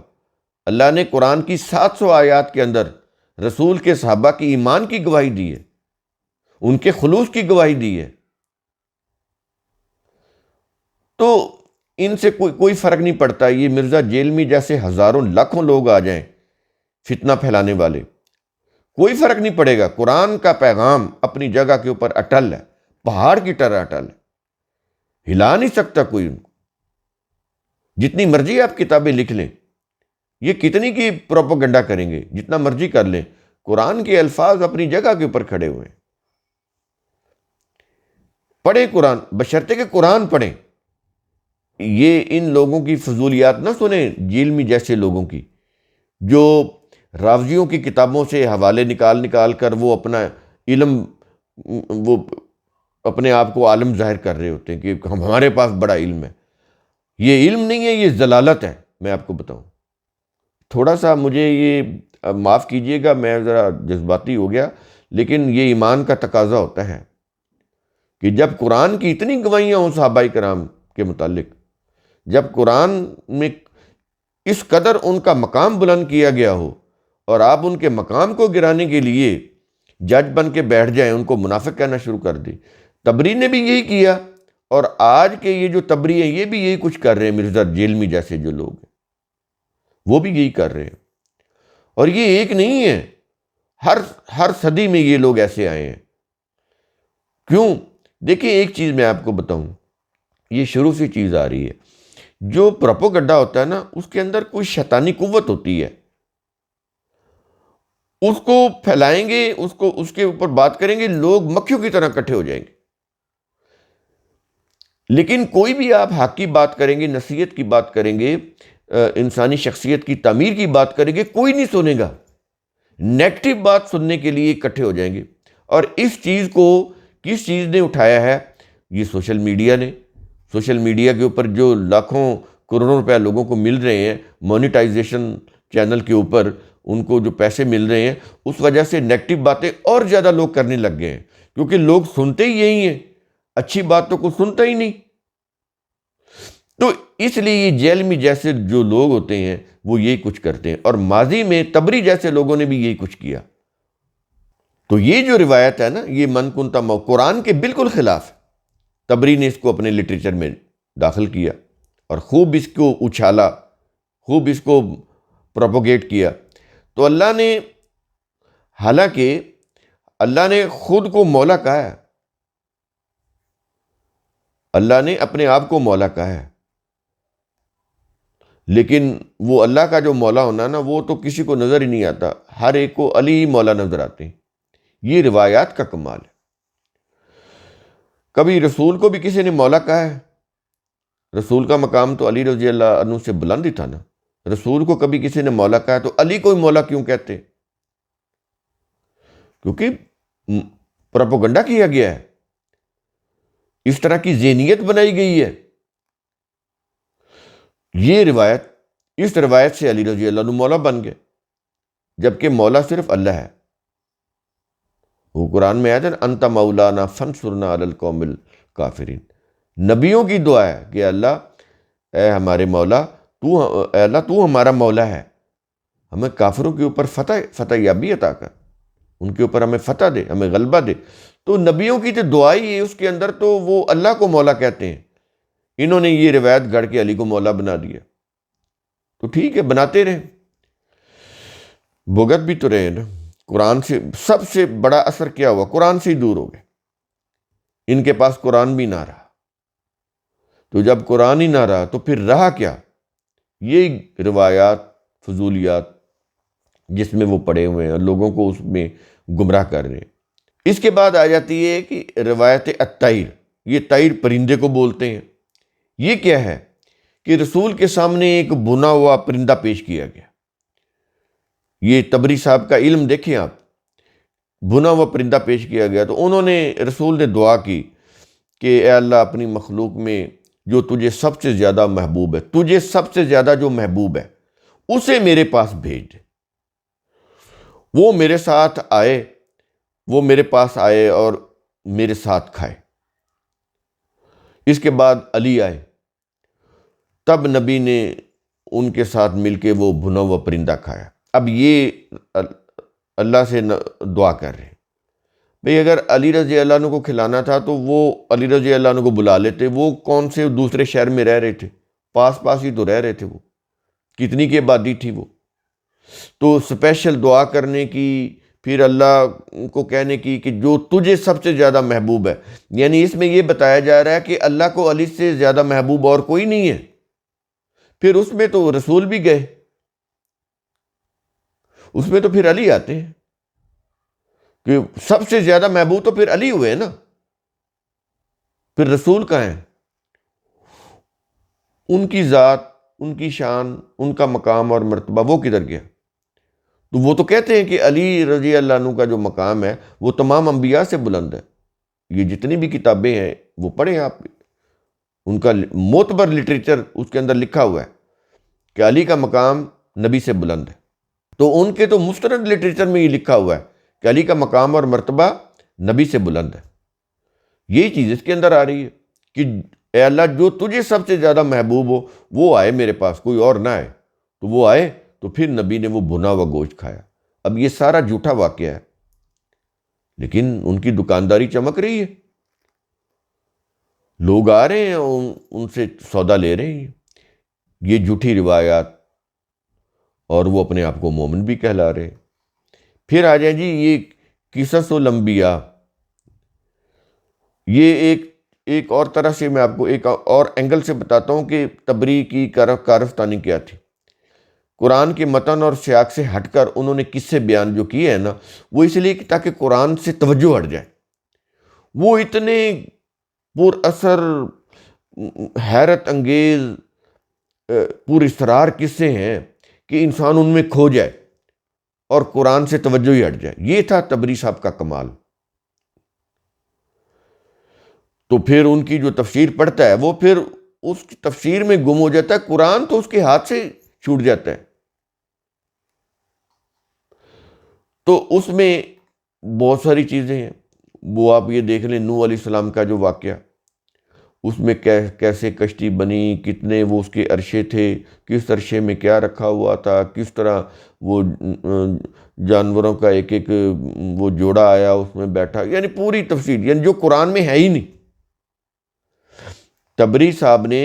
اللہ نے قرآن کی 700 آیات کے اندر رسول کے صحابہ کی ایمان کی گواہی دی ہے، ان کے خلوص کی گواہی دی ہے۔ تو ان سے کوئی فرق نہیں پڑتا، یہ مرزا جیلمی جیسے ہزاروں لاکھوں لوگ آ جائیں فتنہ پھیلانے والے، کوئی فرق نہیں پڑے گا۔ قرآن کا پیغام اپنی جگہ کے اوپر اٹل ہے، پہاڑ کی طرح اٹل ہے، ہلا نہیں سکتا کوئی ان کو۔ جتنی مرضی آپ کتابیں لکھ لیں، یہ کتنی کی پروپیگنڈا کریں گے، جتنا مرضی کر لیں، قرآن کے الفاظ اپنی جگہ کے اوپر کھڑے ہوئے ہیں۔ پڑھیں قرآن، بشرطے کہ قرآن پڑھیں۔ یہ ان لوگوں کی فضولیات نہ سنیں، جیلمی جیسے لوگوں کی، جو رافضیوں کی کتابوں سے حوالے نکال کر وہ اپنا علم، وہ اپنے آپ کو عالم ظاہر کر رہے ہوتے ہیں کہ ہمارے پاس بڑا علم ہے۔ یہ علم نہیں ہے، یہ ضلالت ہے۔ میں آپ کو بتاؤں، تھوڑا سا مجھے یہ معاف کیجئے گا، میں ذرا جذباتی ہو گیا، لیکن یہ ایمان کا تقاضا ہوتا ہے کہ جب قرآن کی اتنی گواہیاں ہوں صحابہ کرام کے متعلق، جب قرآن میں اس قدر ان کا مقام بلند کیا گیا ہو، اور آپ ان کے مقام کو گرانے کے لیے جج بن کے بیٹھ جائیں، ان کو منافق کہنا شروع کر دیں۔ تبری نے بھی یہی کیا، اور آج کے یہ جو تبری ہیں یہ بھی یہی کچھ کر رہے ہیں، مرزا جیلمی جیسے جو لوگ ہیں وہ بھی یہی کر رہے ہیں. اور یہ ایک نہیں ہے، ہر صدی میں یہ لوگ ایسے آئے ہیں. کیوں؟ دیکھیں ایک چیز میں آپ کو بتاؤں، یہ شروع سے چیز آ رہی ہے. جو پروپیگنڈا ہوتا ہے نا، اس کے اندر کوئی شیطانی قوت ہوتی ہے، اس کو پھیلائیں گے، اس کے اوپر بات کریں گے، لوگ مکھیوں کی طرح اکٹھے ہو جائیں گے. لیکن کوئی بھی آپ حق کی بات کریں گے، نصیحت کی بات کریں گے، انسانی شخصیت کی تعمیر کی بات کریں گے، کوئی نہیں سنے گا. نیگیٹو بات سننے کے لیے اکٹھے ہو جائیں گے. اور اس چیز کو کس چیز نے اٹھایا ہے؟ یہ سوشل میڈیا نے. سوشل میڈیا کے اوپر جو لاکھوں کروڑوں روپے لوگوں کو مل رہے ہیں مونیٹائزیشن چینل کے اوپر، ان کو جو پیسے مل رہے ہیں، اس وجہ سے نیگیٹو باتیں اور زیادہ لوگ کرنے لگ گئے ہیں، کیونکہ لوگ سنتے ہی یہی ہیں، اچھی بات تو کوئی سنتا ہی نہیں. تو اس لیے یہ جیلمی جیسے جو لوگ ہوتے ہیں وہ یہی کچھ کرتے ہیں، اور ماضی میں تبری جیسے لوگوں نے بھی یہی کچھ کیا. تو یہ جو روایت ہے نا، یہ من کنتا قرآن کے بالکل خلاف ہے. تبری نے اس کو اپنے لٹریچر میں داخل کیا اور خوب اس کو اچھالا، خوب اس کو پروپوگیٹ کیا. تو اللہ نے، حالانکہ اللہ نے خود کو مولا کہا ہے، اللہ نے اپنے آپ کو مولا کہا ہے، لیکن وہ اللہ کا جو مولا ہونا نا، وہ تو کسی کو نظر ہی نہیں آتا، ہر ایک کو علی ہی مولا نظر آتے ہیں. یہ روایات کا کمال ہے. کبھی رسول کو بھی کسی نے مولا کہا ہے؟ رسول کا مقام تو علی رضی اللہ عنہ سے بلند ہی تھا نا. رسول کو کبھی کسی نے مولا کہا ہے تو علی کو ہی مولا کیوں کہتے؟ کیونکہ پروپیگنڈا کیا گیا ہے، اس طرح کی ذہنیت بنائی گئی ہے. یہ روایت، اس روایت سے علی رضی اللہ عنہ مولا بن گئے، جبکہ مولا صرف اللہ ہے. وہ قرآن میں آیا تھا، انت مولانا فانصرنا علی القوم الکافرین. نبیوں کی دعا ہے کہ اللہ، اے ہمارے مولا، اے اللہ تو ہمارا مولا ہے، ہمیں کافروں کے اوپر فتح یابی عطا کر، ان کے اوپر ہمیں فتح دے، ہمیں غلبہ دے. تو نبیوں کی تو دعائی ہے، اس کے اندر تو وہ اللہ کو مولا کہتے ہیں. انہوں نے یہ روایت گڑھ کے علی کو مولا بنا دیا. تو ٹھیک ہے، بناتے رہے، بھگت بھی تو رہے نا. قرآن سے سب سے بڑا اثر کیا ہوا؟ قرآن سے ہی دور ہو گئے. ان کے پاس قرآن بھی نہ رہا. تو جب قرآن ہی نہ رہا تو پھر رہا کیا؟ یہ روایات، فضولیات جس میں وہ پڑے ہوئے ہیں، لوگوں کو اس میں گمراہ کر رہے ہیں. اس کے بعد آ جاتی ہے کہ روایت الطیر. یہ طیر پرندے کو بولتے ہیں. یہ کیا ہے کہ رسول کے سامنے ایک بنا ہوا پرندہ پیش کیا گیا. یہ تبری صاحب کا علم دیکھیں آپ. بنا ہوا پرندہ پیش کیا گیا تو انہوں نے، رسول نے دعا کی کہ اے اللہ، اپنی مخلوق میں جو تجھے سب سے زیادہ محبوب ہے، تجھے سب سے زیادہ جو محبوب ہے، اسے میرے پاس بھیج دے. وہ میرے ساتھ آئے، وہ میرے پاس آئے اور میرے ساتھ کھائے. اس کے بعد علی آئے، تب نبی نے ان کے ساتھ مل کے وہ بھنا ہوا پرندہ کھایا. اب یہ اللہ سے دعا کر رہے ہیں. بھئی اگر علی رضی اللہ عنہ کو کھلانا تھا تو وہ علی رضی اللہ عنہ کو بلا لیتے. وہ کون سے دوسرے شہر میں رہ رہے تھے؟ پاس پاس ہی تو رہ رہے تھے. وہ کتنی کی آبادی تھی وہ. تو سپیشل دعا کرنے کی، پھر اللہ کو کہنے کی کہ جو تجھے سب سے زیادہ محبوب ہے. یعنی اس میں یہ بتایا جا رہا ہے کہ اللہ کو علی سے زیادہ محبوب اور کوئی نہیں ہے. پھر اس میں تو رسول بھی گئے، اس میں تو پھر علی آتے ہیں کہ سب سے زیادہ محبوب تو پھر علی ہوئے نا. پھر رسول کہاں ہیں؟ ان کی ذات، ان کی شان، ان کا مقام اور مرتبہ وہ کدھر گیا؟ تو وہ تو کہتے ہیں کہ علی رضی اللہ عنہ کا جو مقام ہے وہ تمام انبیاء سے بلند ہے. یہ جتنی بھی کتابیں ہیں وہ پڑھیں آپ، ان کا معتبر لٹریچر اس کے اندر لکھا ہوا ہے کہ علی کا مقام نبی سے بلند ہے. تو ان کے تو مستند لٹریچر میں یہ لکھا ہوا ہے کہ علی کا مقام اور مرتبہ نبی سے بلند ہے. یہی چیز اس کے اندر آ رہی ہے کہ اے اللہ، جو تجھے سب سے زیادہ محبوب ہو وہ آئے میرے پاس، کوئی اور نہ آئے. تو وہ آئے تو پھر نبی نے وہ بھنا ہوا گوشت کھایا. اب یہ سارا جھوٹا واقعہ ہے، لیکن ان کی دکانداری چمک رہی ہے. لوگ آ رہے ہیں ان سے سودا لے رہے ہیں یہ جھوٹی روایات، اور وہ اپنے آپ کو مومن بھی کہلا رہے ہیں۔ پھر آ جائیں جی یہ قصص الانبیاء، یہ ایک اور طرح سے میں آپ کو ایک اور اینگل سے بتاتا ہوں کہ تبری کی کارستانی کیا تھی۔ قرآن کے متن اور سیاق سے ہٹ کر انہوں نے قصے بیان جو کیے ہیں نا، وہ اس لیے کہ تاکہ قرآن سے توجہ ہٹ جائے۔ وہ اتنے پر اثر، حیرت انگیز، پر اسرار قصے ہیں کہ انسان ان میں کھو جائے اور قرآن سے توجہ ہی ہٹ جائے۔ یہ تھا تبری صاحب کا کمال۔ تو پھر ان کی جو تفسیر پڑھتا ہے وہ پھر اس کی تفسیر میں گم ہو جاتا ہے، قرآن تو اس کے ہاتھ سے چھوٹ جاتا ہے۔ تو اس میں بہت ساری چیزیں ہیں، وہ آپ یہ دیکھ لیں نوح علیہ السلام کا جو واقعہ، اس میں کیسے کشتی بنی، کتنے وہ اس کے عرشے تھے، کس عرشے میں کیا رکھا ہوا تھا، کس طرح وہ جانوروں کا ایک ایک وہ جوڑا آیا اس میں بیٹھا، یعنی پوری تفصیل، یعنی جو قرآن میں ہے ہی نہیں۔ تبری صاحب نے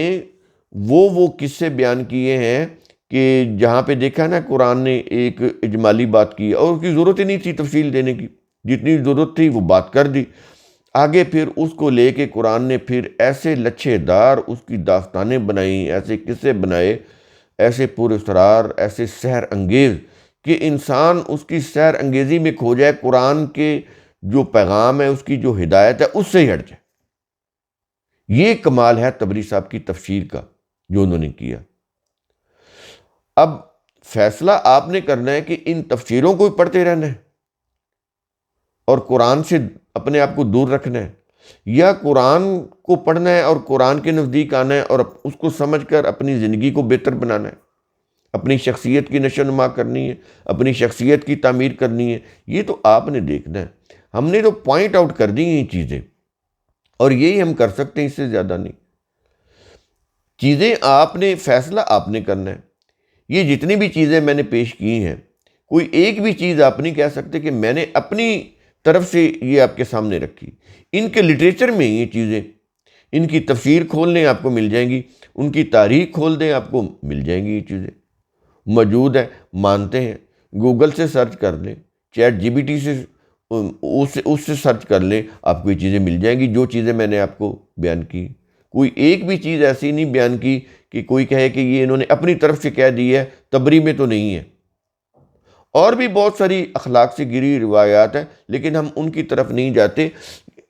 وہ قصے بیان کیے ہیں کہ جہاں پہ دیکھا نا قرآن نے ایک اجمالی بات کی اور اس کی ضرورت ہی نہیں تھی تفصیل دینے کی، جتنی ضرورت تھی وہ بات کر دی۔ آگے پھر اس کو لے کے قرآن نے پھر ایسے لچھے دار اس کی داستانیں بنائیں، ایسے قصے بنائے، ایسے پر اسرار، ایسے سحر انگیز کہ انسان اس کی سحر انگیزی میں کھو جائے، قرآن کے جو پیغام ہے، اس کی جو ہدایت ہے، اس سے ہی ہٹ جائے۔ یہ کمال ہے تبری صاحب کی تفسیر کا جو انہوں نے کیا۔ اب فیصلہ آپ نے کرنا ہے کہ ان تفسیروں کو پڑھتے رہنا ہے اور قرآن سے اپنے آپ کو دور رکھنا ہے، یا قرآن کو پڑھنا ہے اور قرآن کے نزدیک آنا ہے اور اس کو سمجھ کر اپنی زندگی کو بہتر بنانا ہے، اپنی شخصیت کی نشو و نما کرنی ہے، اپنی شخصیت کی تعمیر کرنی ہے۔ یہ تو آپ نے دیکھنا ہے۔ ہم نے تو پوائنٹ آؤٹ کر دی ہیں یہ چیزیں، اور یہی ہم کر سکتے ہیں، اس سے زیادہ نہیں۔ چیزیں آپ نے، فیصلہ آپ نے کرنا ہے۔ یہ جتنی بھی چیزیں میں نے پیش کی ہیں، کوئی ایک بھی چیز آپ نہیں کہہ سکتے کہ میں نے اپنی طرف سے یہ آپ کے سامنے رکھی۔ ان کے لٹریچر میں یہ چیزیں، ان کی تفسیر کھول لیں آپ کو مل جائیں گی، ان کی تاریخ کھول دیں آپ کو مل جائیں گی، یہ چیزیں موجود ہیں، مانتے ہیں۔ گوگل سے سرچ کر لیں، چیٹ جی پی ٹی سے اس سے سرچ کر لیں، آپ کو یہ چیزیں مل جائیں گی جو چیزیں میں نے آپ کو بیان کی۔ کوئی ایک بھی چیز ایسی نہیں بیان کی کہ کوئی کہے کہ یہ انہوں نے اپنی طرف سے کہہ دی ہے، تبری میں تو نہیں ہے۔ اور بھی بہت ساری اخلاق سے گری روایات ہیں، لیکن ہم ان کی طرف نہیں جاتے۔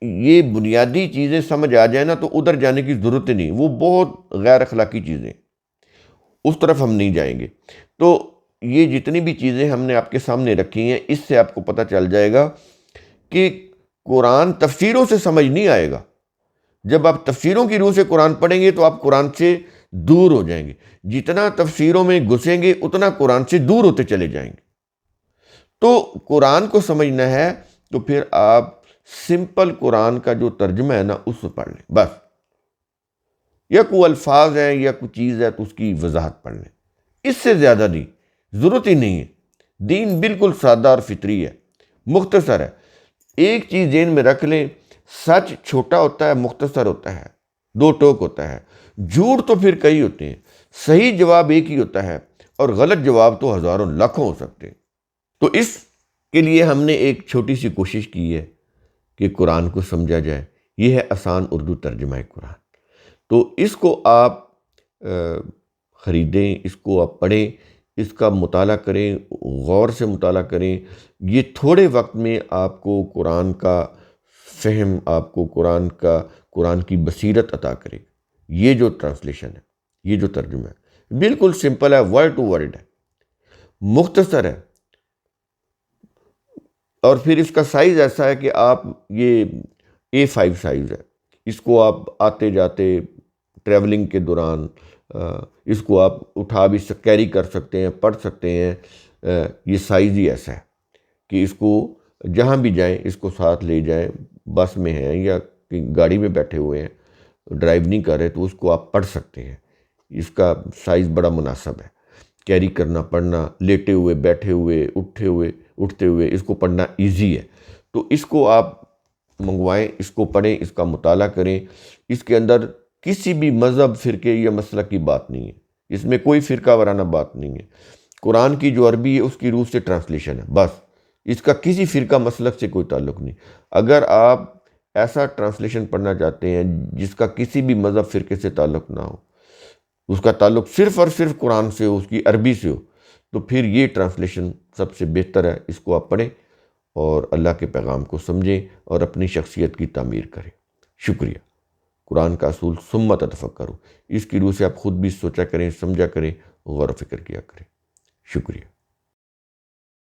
یہ بنیادی چیزیں سمجھ آ جائیں نا تو ادھر جانے کی ضرورت ہی نہیں، وہ بہت غیر اخلاقی چیزیں، اس طرف ہم نہیں جائیں گے۔ تو یہ جتنی بھی چیزیں ہم نے آپ کے سامنے رکھی ہیں، اس سے آپ کو پتہ چل جائے گا کہ قرآن تفسیروں سے سمجھ نہیں آئے گا۔ جب آپ تفسیروں کی روح سے قرآن پڑھیں گے تو آپ قرآن سے دور ہو جائیں گے، جتنا تفسیروں میں گھسیں گے اتنا قرآن سے دور ہوتے چلے جائیں گے۔ تو قرآن کو سمجھنا ہے تو پھر آپ سمپل قرآن کا جو ترجمہ ہے نا اس سے پڑھ لیں بس، یا کوئی الفاظ ہیں یا کوئی چیز ہے تو اس کی وضاحت پڑھ لیں، اس سے زیادہ نہیں، ضرورت ہی نہیں ہے۔ دین بالکل سادہ اور فطری ہے، مختصر ہے۔ ایک چیز ذہن میں رکھ لیں، سچ چھوٹا ہوتا ہے، مختصر ہوتا ہے، دو ٹوک ہوتا ہے۔ جھوٹ تو پھر کئی ہوتے ہیں، صحیح جواب ایک ہی ہوتا ہے اور غلط جواب تو ہزاروں لاکھوں ہو سکتے ہیں۔ تو اس کے لیے ہم نے ایک چھوٹی سی کوشش کی ہے کہ قرآن کو سمجھا جائے۔ یہ ہے آسان اردو ترجمہ قرآن۔ تو اس کو آپ خریدیں، اس کو آپ پڑھیں، اس کا مطالعہ کریں، غور سے مطالعہ کریں۔ یہ تھوڑے وقت میں آپ کو قرآن کا فہم، آپ کو قرآن کی بصیرت عطا کرے گا۔ یہ جو ٹرانسلیشن ہے، یہ جو ترجمہ ہے، بالکل سمپل ہے، ورڈ ٹو ورڈ ہے، مختصر ہے، اور پھر اس کا سائز ایسا ہے کہ آپ یہ A5 سائز ہے، اس کو آپ آتے جاتے ٹریولنگ کے دوران اس کو آپ اٹھا بھی کیری کر سکتے ہیں، پڑھ سکتے ہیں۔ یہ سائز ہی ایسا ہے کہ اس کو جہاں بھی جائیں اس کو ساتھ لے جائیں، بس میں ہیں یا گاڑی میں بیٹھے ہوئے ہیں، ڈرائیو نہیں کر رہے تو اس کو آپ پڑھ سکتے ہیں۔ اس کا سائز بڑا مناسب ہے، کیری کرنا، پڑھنا، لیٹے ہوئے، بیٹھے ہوئے، اٹھتے ہوئے اس کو پڑھنا ایزی ہے۔ تو اس کو آپ منگوائیں، اس کو پڑھیں، اس کا مطالعہ کریں۔ اس کے اندر کسی بھی مذہب، فرقے یا مسلک کی بات نہیں ہے، اس میں کوئی فرقہ وارانہ بات نہیں ہے۔ قرآن کی جو عربی ہے اس کی روح سے ٹرانسلیشن ہے، بس۔ اس کا کسی فرقہ مسلک سے کوئی تعلق نہیں۔ اگر آپ ایسا ٹرانسلیشن پڑھنا چاہتے ہیں جس کا کسی بھی مذہب فرقے سے تعلق نہ ہو، اس کا تعلق صرف اور صرف قرآن سے ہو، اس کی عربی سے ہو، تو پھر یہ ٹرانسلیشن سب سے بہتر ہے۔ اس کو آپ پڑھیں اور اللہ کے پیغام کو سمجھیں اور اپنی شخصیت کی تعمیر کریں۔ شکریہ۔ قرآن کا اصول ثم تفکروا، اس کی روح سے آپ خود بھی سوچا کریں، سمجھا کریں، غور و فکر کیا کریں۔ شکریہ۔